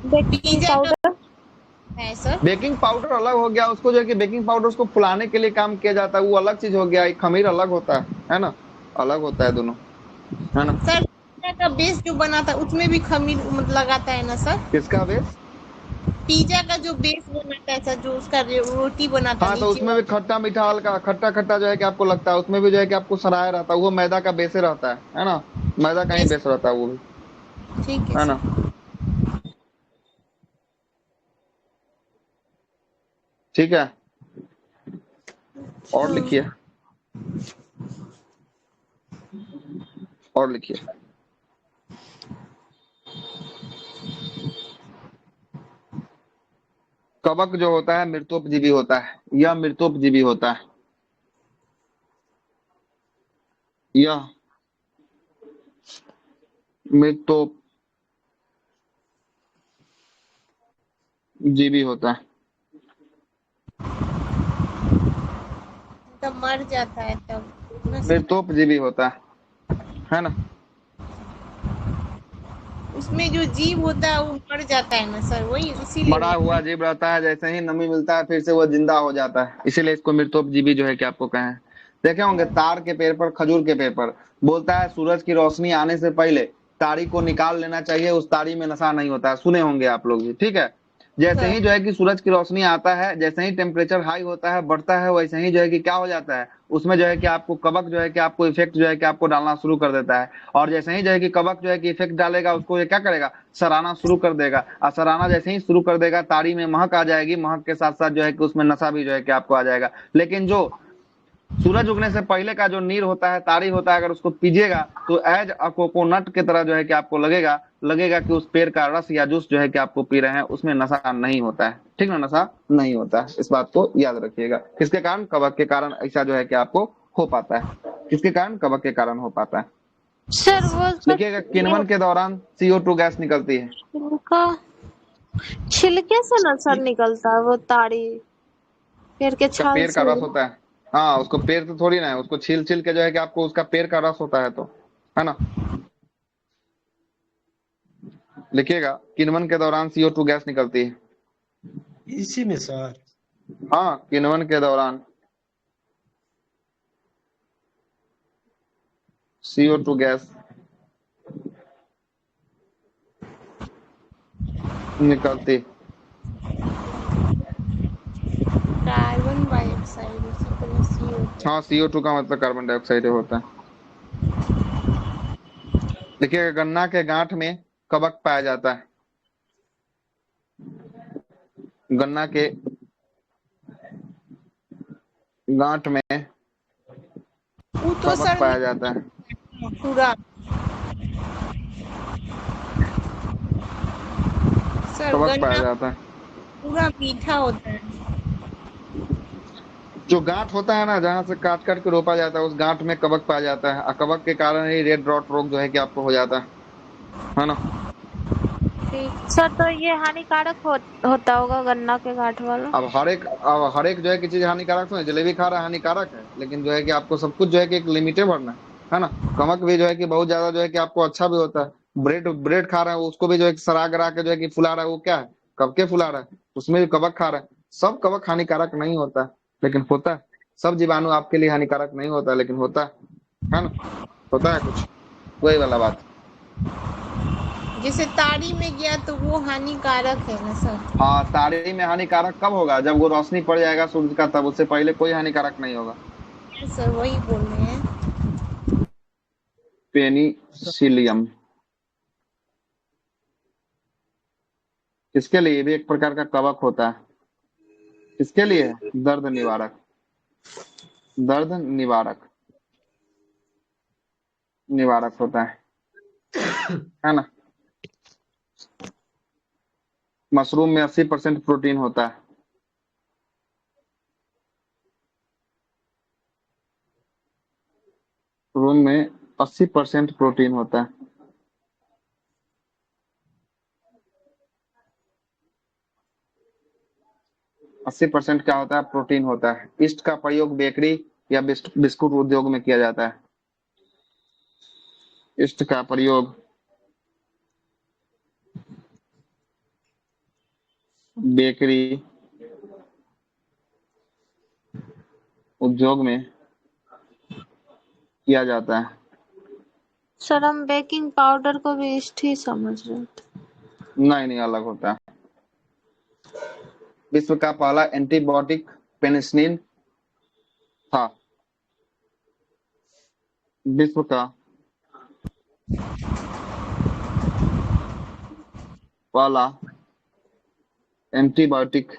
बेकिंग पिज्जा पाउडर है सर। बेकिंग पाउडर अलग हो गया, उसको जो है कि बेकिंग पाउडर उसको फुलाने के लिए काम किया जाता है, वो अलग चीज हो गया। एक खमीर अलग होता है ना, अलग होता है दोनों, है ना। सर पिज्जा का बेस जो बनाता है उसमें भी खमीर लगाता है ना सर? किसका बेस? पिज्जा का जो बेस बनाता है सर, जो उसका रोटी बनाता है हाँ, तो नीचे उसमें भी खट्टा मीठा हल्का खट्टा खट्टा जो है कि आपको लगता है, उसमें भी जो है कि आपको सराया रहता है, वो मैदा का बेसे रहता है ना, मैदा का ही बेस रहता है वो भी, ठीक है ना। ठीक है, और लिखिए, और लिखिए। कवक जो होता है मृतोपजीवी होता है, यह मृतोपजीवी होता है, यह मृतोपजीवी होता है। तब मर जाता है तब मृतोपजीवी होता है ना। उसमें जो जीव होता है वो मर जाता है ना सर, वही इसीलिए मरा हुआ जीव रहता है, जैसे ही नमी मिलता है फिर से वो जिंदा हो जाता है, इसीलिए इसको मृतोपजीवी जो है कि आपको कहें। देखे होंगे तार के पेड़ पर, खजूर के पेड़ पर बोलता है सूरज की रोशनी आने से पहले ताड़ी को निकाल लेना चाहिए, उस ताड़ी में नशा नहीं होता है, सुने होंगे आप लोग भी। ठीक है, जैसे ही जो है कि सूरज की रोशनी आता है, जैसे ही टेम्परेचर हाई होता है, बढ़ता है, वैसे ही जो है कि क्या हो जाता है, उसमें जो है कि आपको कवक जो है कि आपको इफेक्ट जो है कि आपको डालना शुरू कर देता है, और जैसे ही जो है कि कवक जो है कि इफेक्ट डालेगा, उसको ये क्या करेगा, सराना शुरू कर देगा, और सराना जैसे ही शुरू कर देगा, ताड़ी में महक आ जाएगी, महक के साथ साथ जो है कि उसमें नशा भी जो है कि आपको आ जाएगा। लेकिन जो सूरज उगने से पहले का जो नीर होता है, ताड़ी होता है, अगर उसको पीजिएगा तो एज अ कोकोनट की तरह जो है कि आपको लगेगा कि उस पेड़ का रस या जूस जो है कि आपको पी रहे हैं, उसमें नशा नहीं होता है। ठीक ना, नशा नहीं होता है, इस बात को याद रखिएगा। किसके कारण, कवक के कारण ऐसा जो है कि आपको हो पाता है, किसके कारण, कवक के कारण हो पाता है। सर वो देखिएगा, किण्वन के दौरान CO2 गैस निकलती है, उनका छिलके से ना सर निकलता है वो ताड़ी, पेड़ के उसका छाल पेड़ का से। रस होता है। हाँ, उसको पेड़ तो थोड़ी ना है, उसको छील छील के जो है कि आपको उसका पेड़ का रस होता है, तो है ना। लिखिएगा, किण्वन के दौरान CO2 गैस निकलती है। इसी में सर। हाँ, किण्वन के दौरान CO2 गैस निकलती। कार्बन डाइऑक्साइड, उसी तरह CO2। हाँ, CO2 का मतलब कार्बन डाइऑक्साइड होता है। देखिए, गन्ना के गांठ में कवक पाया जाता है। गन्ना के गांठ में वो तो कवक सर पाया जाता है। पूरा सर कवक पाया गन्ना जाता है। पूरा मीठा होता है। जो गांठ होता है ना, जहां से काट काट के रोपा जाता है, उस गांठ में कवक पाया जाता है, और कवक के कारण ही रेड रॉट रोग जो है कि आपको हो जाता है ना। सर तो ये हानिकारक होता होगा गन्ना के गांठ वाला। अब हर एक जो है कि चीज हानिकारक तो है। जलेबी खा रहा है हानिकारक है, लेकिन जो है कि आपको सब कुछ जो है कि एक लिमिटे भरना है ना। कवक भी जो है कि बहुत ज्यादा जो है कि आपको अच्छा भी होता है। ब्रेड ब्रेड खा रहा है, उसको भी जो है कि सड़ा गरा के जो है कि फुला रहा है, वो क्या है, कब के फुला रहा है, उसमें भी कवक खा रहा है। सब कवक हानिकारक नहीं होता, लेकिन होता है। सब जीवाणु आपके लिए हानिकारक नहीं होता, लेकिन होता है ना। होता है कुछ, वही वाला बात। जैसे ताड़ी में गया तो वो हानिकारक है ना सर। हाँ, तारे में हानिकारक कब होगा, जब वो रोशनी पड़ जाएगा सूरज का, तब। उससे पहले कोई हानिकारक नहीं होगा। सर वही बोल रहे हैं। पेनिसिलियम किसके लिए भी एक प्रकार का कवक होता है। किसके लिए? दर्द निवारक। दर्द निवारक होता है ना। मशरूम में 80% प्रोटीन होता है। मशरूम में 80% प्रोटीन होता है। अस्सी परसेंट क्या होता है? प्रोटीन होता है। ईस्ट का प्रयोग बेकरी या बिस्कुट उद्योग में किया जाता है। ईस्ट का प्रयोग बेकरी उद्योग में किया जाता है। सर हम बेकिंग पाउडर को भी ईस्ट ही समझ रहे थे। नहीं, अलग होता है। विश्व का पहला एंटीबायोटिक पेनिसिलिन था। विश्व का पहला एंटीबायोटिक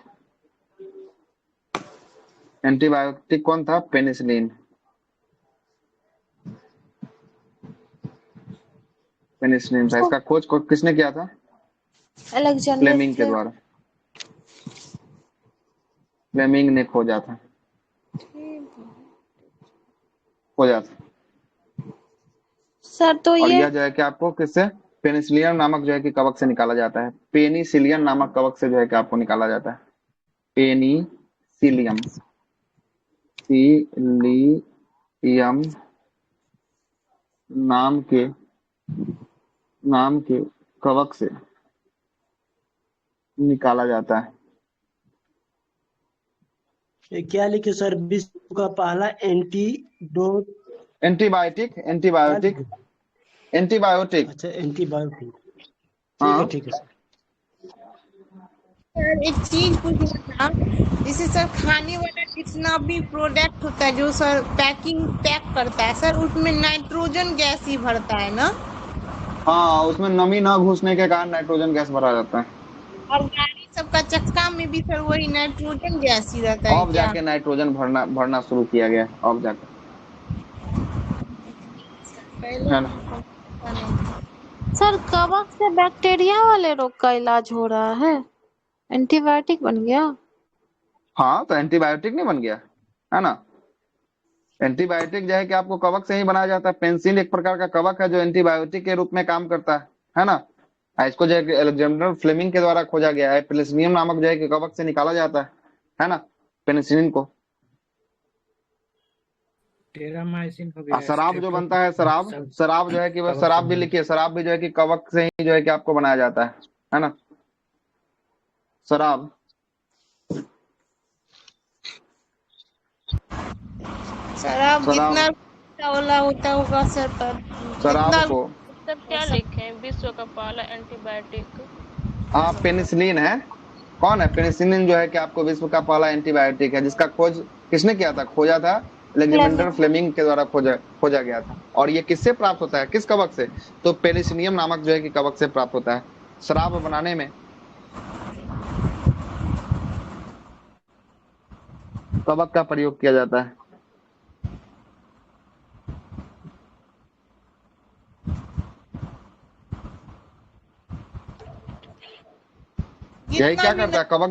कौन था? पेनिसिलिन। पेनिसिलिन था। इसका खोज किसने किया था? अलेक्जेंडर फ्लेमिंग के द्वारा। फ्लेमिंग ने खोजा था। सर तो और ये यह जो है कि आपको किससे? पेनिसिलियम नामक जो है कि कवक से निकाला जाता है। पेनिसिलियम नामक कवक से जो है कि आपको निकाला जाता है। पेनिसिलियम नाम के कवक से निकाला जाता है। ये क्या लिखे सर? विश्व का पहला एंटीबायोटिक। अच्छा, एंटीबायोटिक। हाँ। ठीक है सर। सर एक चीज पूछना था, जैसे सर खाने वाला जितना भी प्रोडक्ट होता है जो सर पैक करता है सर, उसमें नाइट्रोजन गैस ही भरता है ना। हाँ, उसमें नमी ना घुसने के कारण नाइट्रोजन गैस भरा जाता है। और गाड़ी सबका चक्का में भी सर वही नाइट्रोजन गैस ही रहता है अब क्या? जाके नाइट्रोजन भरना शुरू किया गया, अब जाके, पहले है ना। पता नहीं था। सर कवक से बैक्टीरिया वाले रोग का इलाज हो रहा है, एंटीबायोटिक बन गया। हाँ, तो एंटीबायोटिक नहीं बन गया, है ना। एंटीबायोटिक जो है कि आपको कवक से ही बनाया जाता है। पेंसिल एक प्रकार का कवक है जो एंटीबायोटिक के रूप में काम करता है ना। इसको जो है कि अलेक्जेंडर फ्लेमिंग के द्वारा खोजा गया है। पेनिसिलियम नामक जो है कि कवक से निकाला जाता है ना, पेनिसिलिन को। टेरामाइसिन हो गया, शराब जो बनता है, सब शराब जो है कि वह कवक शराब से भी बना। लिखिए, शराब भी जो है कि कवक से ही जो है कि आपको बनाया जाता है ना। शराब सर आप जितना वाला होता होगा सर, पर शराब कितना को तब क्या लिखे? विश्व का पहला एंटीबायोटिक। हाँ पेनिसिलिन है। कौन है पेनिसिलिन? जो है कि आपको विश्व का पहला एंटीबायोटिक है, जिसका खोज किसने किया था? खोजा था अलेक्जेंडर फ्लेमिंग के द्वारा खोजा गया था। और ये किससे प्राप्त होता है? किस कवक से? तो पेनिसिलियम नामक जो है कि कवक से प्राप्त होता है। शराब बनाने में कवक का प्रयोग किया जाता है। यही क्या करता है कवक?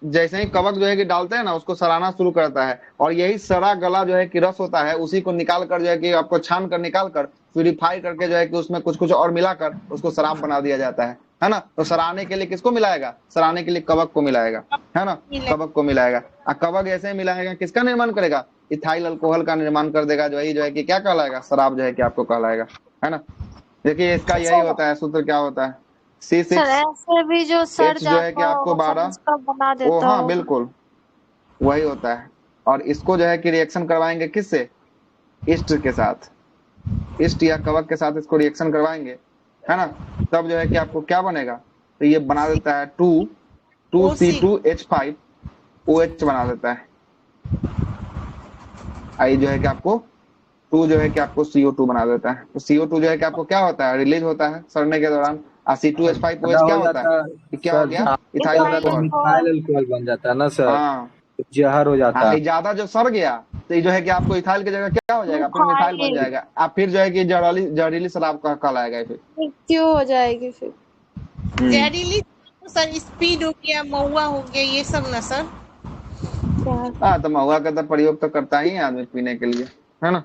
जैसे ही कवक जो है कि डालते हैं ना, उसको सड़ाना शुरू करता है, और यही सड़ा गला जो है कि रस होता है, उसी को निकाल कर जो है कि आपको छान कर निकाल कर प्यूरिफाई करके जो है कि उसमें कुछ कुछ और मिलाकर उसको शराब बना दिया जाता है ना। तो सड़ाने के लिए किसको मिलाएगा? सड़ाने के लिए कवक को मिलाएगा, है ना, कवक को मिलाएगा। कवक ऐसे ही मिलाएगा, किसका निर्माण करेगा? इथाइल अल्कोहल का निर्माण कर देगा, जो है कि क्या कहलाएगा? शराब जो है कि आपको कहलाएगा, है ना। देखिए इसका यही होता है, सूत्र क्या होता है? सर C6 ऐसे भी जो सड़ जो है कि जाता आपको होगा सर 12 उसका बना ओ देता हाँ होगा। बिल्कुल वही होता है। और इसको जो है कि रिएक्शन करवाएंगे किससे? ईस्ट के साथ, ईस्ट या कवक के साथ इसको रिएक्शन करवाएंगे, है ना। तब जो है कि आपको क्या बनेगा? तो ये बना देता है 2C2H5 OH बना देता है। आई जो है कि आपको 2 जो है कि आपको CO2 बना देता है। तो CO2 जो है कि आपको क्या होता है? रिलीज होता है सड़ने के दौरान। C2H5 OH क्या हो होता जाता है? है ये क्या हो सर, गया? ज्यादा इथाइल होता है तो अल्कोहल। मिथाइल अल्कोहल बन जाता है ना सर, हाँ जहर हो जाता है। ज्यादा जो सड़ गया तो ये जो है कि आपको इथाइल की जगह क्या हो जाएगा? फिर मिथाइल बन जाएगा। आप फिर जो है कि जहरीली शराब का कहलाएगा फिर। मृत्यु हो जाएगी फिर। जहरीली सर, स्पीड हो गया, महुआ हो गया, ये सब ना सर। हाँ तो महुआ का तो प्रयोग तो करता ही है आदमी पीने के लिए, है ना।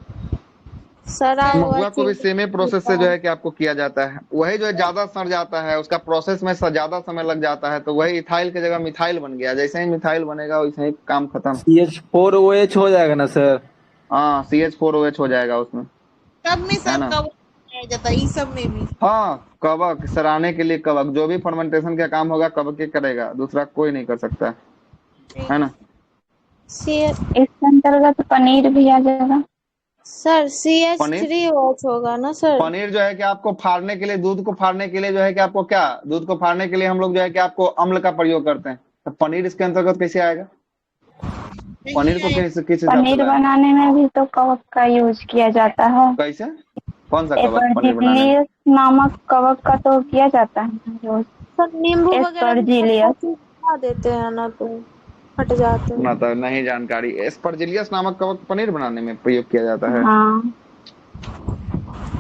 सड़ा हुआ महुआ को भी चीज सेम प्रोसेस से जो है कि आपको किया जाता है। वही जो है ज्यादा सड़ जाता है, उसका प्रोसेस में ज्यादा समय लग जाता है, तो वही इथाइल की जगह मिथाइल बन गया। जैसे ही मिथाइल बनेगा वैसे ही काम खत्म। CH4OH हो जाएगा ना सर? हाँ CH4OH हो जाएगा उसमें, सब में है सर ना। कवर किया जाता है, इस सब में भी। हाँ कवक सराने के लिए कवक, जो भी फर्मेंटेशन का काम होगा कवक ही करेगा, दूसरा कोई नहीं कर सकता, है ना। इसके अंतर्गत पनीर भी आ जाएगा। सर CH3OH होगा ना सर। पनीर जो है कि आपको फाड़ने के लिए, दूध को फाड़ने के लिए जो है कि आपको क्या, दूध को फाड़ने के लिए हम लोग जो है कि आपको अम्ल का प्रयोग करते हैं। तो पनीर इसके अंतर्गत कैसे आएगा? पनीर को किस हिसाब से पनीर लाएं? बनाने में भी तो कवक का यूज किया जाता है। कैसे? कौन सा कवक पनीर बनाने में? एस्परजिलियस नामक कवक का तो किया जाता है यूज। सर नींबू वगैरह भी एस्परजिलियस खा देते हैं ना तो फट जाते हैं। मतलब नहीं जानकारी। एस्परजिलियस नामक कवक पनीर बनाने में प्रयोग किया जाता है, हाँ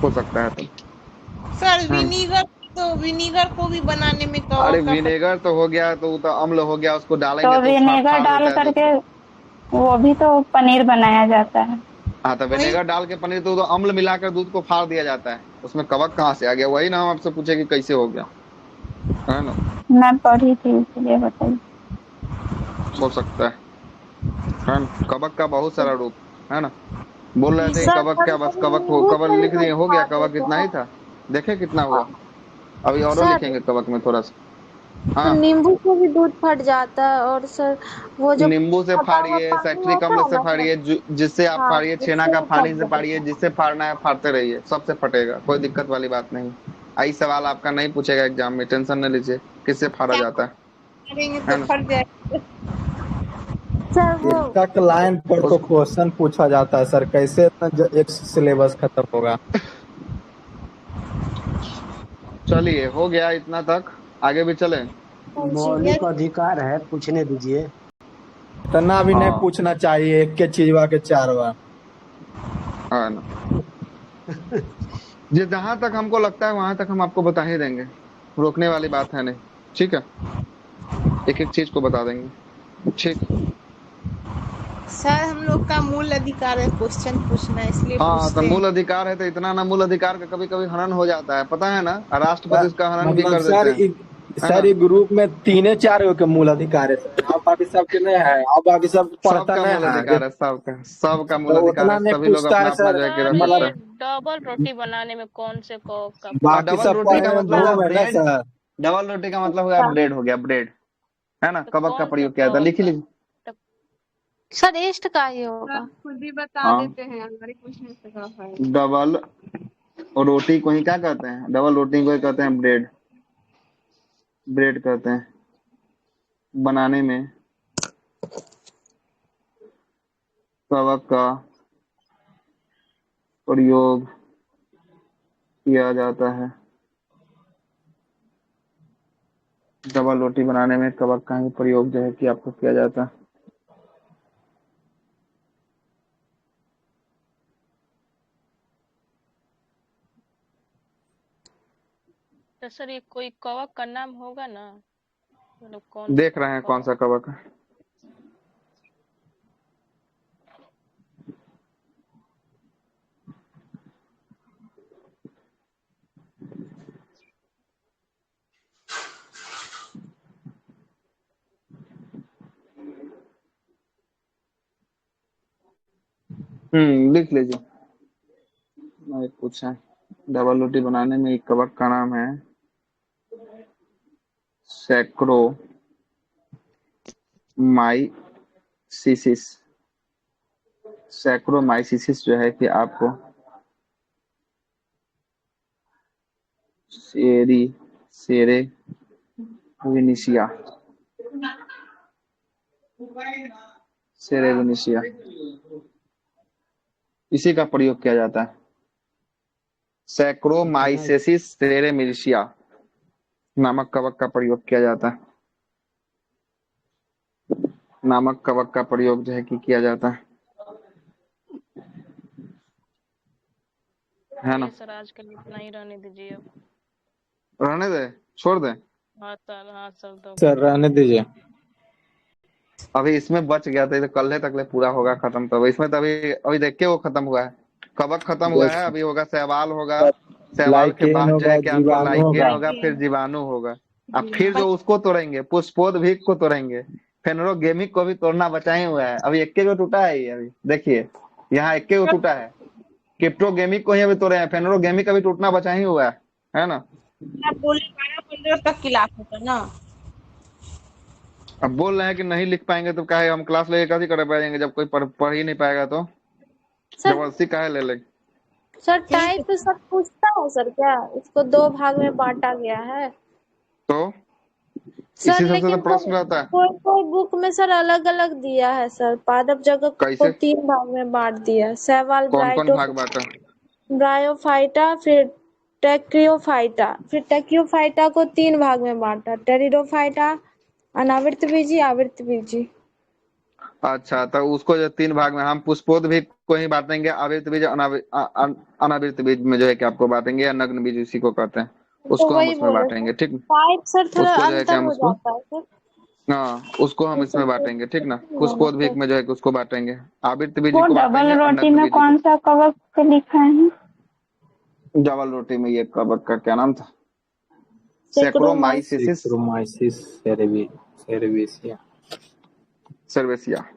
हो सकता है तो। सर विनीगर को भी बनाने में कवक अरे का विनेगर तो हो गया, तो वो तो अम्ल हो गया, उसको डालेंगे तो तो विनेगर फाड़ डाल देता है करके वो भी तो पनीर बनाया जाता है। हाँ तो विनेगर डाल के पनीर तो अम्ल मिलाकर दूध को फाड़ दिया जाता है, उसमें कवक कहाँ से आ गया? वही ना हम आपसे पूछे कि कैसे हो गया, है ना। मैं पढ़ी थी इसलिए बताइए। हो सकता है ना। कवक का बहुत सारा रूप, है ना। बोल रहे थे कवक क्या, बस कवक लिख दिए, हो गया कवक, इतना ही था। देखे कितना हुआ, अभी और लिखेंगे कवक में थोड़ा सा। हाँ नींबू से भी दूध फट जाता है, और सर वो जो नींबू से फाड़िए, साइट्रिक अम्ल से फाड़िए, जिससे आप फाड़िए, छेना का फाड़ी से फाड़िए, जिससे फाड़ना है फाड़ते रहिए, सबसे फटेगा, कोई दिक्कत वाली बात नहीं। आई सवाल आपका नहीं पूछेगा एग्जाम में, टेंशन न लीजिए। किससे फाड़ा जाता है तो फट जाएगा। इसका क्लाइंट पर तो क्वेश्चन पूछा जाता है सर, कैसे एक सिलेबस खत्म होगा? चलिए हो गया इतना तक, आगे भी चले। मौलिक अधिकार है, पूछने दीजिए। इतना भी नहीं पूछना चाहिए, एक के चीजवा के चार बार। हाँ ना। ये जहां तक हमको लगता है वहां तक हम आपको बता ही देंगे, रोकने वाली बात है नहीं, ठीक है। एक एक चीज को बता देंगे, ठीक। सर हम लोग का मूल अधिकार है क्वेश्चन पूछना, इसलिए हाँ तो मूल अधिकार है, तो इतना ना मूल अधिकार का कभी कभी हनन हो जाता है, पता है ना। राष्ट्रपति उसका हनन भी कर देते हैं। सर ये ग्रुप में 3-4 के मूल अधिकार है, आप बाकी सबके नहीं है, आप बाकी सब पढ़ता नहीं मूल अधिकार है, सबका मूल अधिकार है, सभी लोग अपना अपना जो है कि रख सकते हैं। डबल रोटी बनाने में कौन से कवक का? डबल रोटी का मतलब ब्रेड, डबल रोटी का मतलब हुआ ब्रेड, हो गया ब्रेड, है ना। कवक का प्रयोग किया था, लिख लीजिए। सर ईस्ट का ही होगा। सर खुद ही बता हाँ देते हैं, हमारे पूछने से क्या फायदा। डबल रोटी को ही क्या कहते हैं? डबल रोटी को ही कहते हैं ब्रेड। ब्रेड कहते हैं। बनाने में कवक का प्रयोग किया जाता है। डबल रोटी बनाने में कवक का ही प्रयोग जो है कि आपको किया जाता है। तो सर ये कोई कवक का नाम होगा ना, मतलब कौन देख सा रहे हैं कौन कवक? सा कवक है। लिख लीजिए। मैं पूछा डबल रोटी बनाने में एक कवक का नाम है सैक्रोमाइसिस। सैक्रोमाइसिस जो है कि आपको सेरेविनिशिया इसी का प्रयोग किया जाता है। सैक्रोमाइसिस सेरेविनिशिया नामक कवक का प्रयोग किया जाता है। नामक कवक का प्रयोग जो है कि किया जाता है ना। चलिए सर आज के लिए इतना ही रहने दीजिए अब। रहने दे, छोड़ दे। हाँ सर, हाँ सर तो सर रहने दीजिए। अभी इसमें बच गया था, तो कल तक ले पूरा होगा खत्म। तो इसमें तो अभी देख के वो खत्म हुआ है, कवक खत्म हुआ है। अभी होगा सवाल होगा। सवाल के लाइकेन बाद जो होगा, है कि आपको जीवाणु लाइकेन होगा। होगा, फिर जीवाणु होगा। अब फिर जो उसको तोड़ेंगे, पुष्पोद्भिक को तोड़ेंगे, फेनोरोगेमिक को भी तोड़ना बचा ही हुआ है। अभी इक्के को टूटा है ये, अभी देखिए यहाँ इक्के को टूटा है। क्रिप्टोगेमिक को ही अभी तोड़े हैं, फेनोरोगेमिक का भी टूटना बचा ही हुआ है ना। आप बोले 12-15 तक क्लास होता ना। अब बोल रहे हैं कि नहीं लिख पाएंगे तो काहे हम क्लास लेके कैसे कर पाएंगे, जब कोई पढ़ ही नहीं पाएगा तो सर जबरदस्ती काहे ले लेंगे। सर टाइप सब पूछता है सर, क्या इसको 2 भाग में बांटा गया है? तो सर इसी सबसे लेकिन तो प्रश्न रहता है। कोई कोई बुक में सर अलग अलग दिया है सर। पादप जगत को कैसे 3 भाग में बांट दिया है। सैवाल, कौन कौन भाग बांटा? ब्रायोफाइटा, फिर टेक्रियोफाइटा। फिर टेक्रियोफाइटा को 3 भाग में बांटा, टेरिडोफाइटा, अनावृतबीजी, आवृतबीजी। अच्छा, तो उसको जो 3 भाग में हम पुष्पोद्भिक को ही बांटेंगे, आवृत बीज अनावृत बीज में जो है कि आपको बांटेंगे, या नग्न बीज उसी को कहते हैं, तो उसको हम वही उसमें बोले बांटेंगे। ठीक, टाइप सर थोड़ा उसको जो है कि अंतर हम हो उसको, जाता है सर। हाँ उसको हम इसमें बांटेंगे। ठीक ना, पुष्पोद्भिक में जो है कि उसको बांटेंगे, आवृत बीज वो को डबल बांटेंगे और रोटी नग्न में बीज कौन सा कवक लिखा है? को। डबल रोटी में ये कवक का क्या नाम था? Saccharomyces cerevisiae. सर्वेसिया।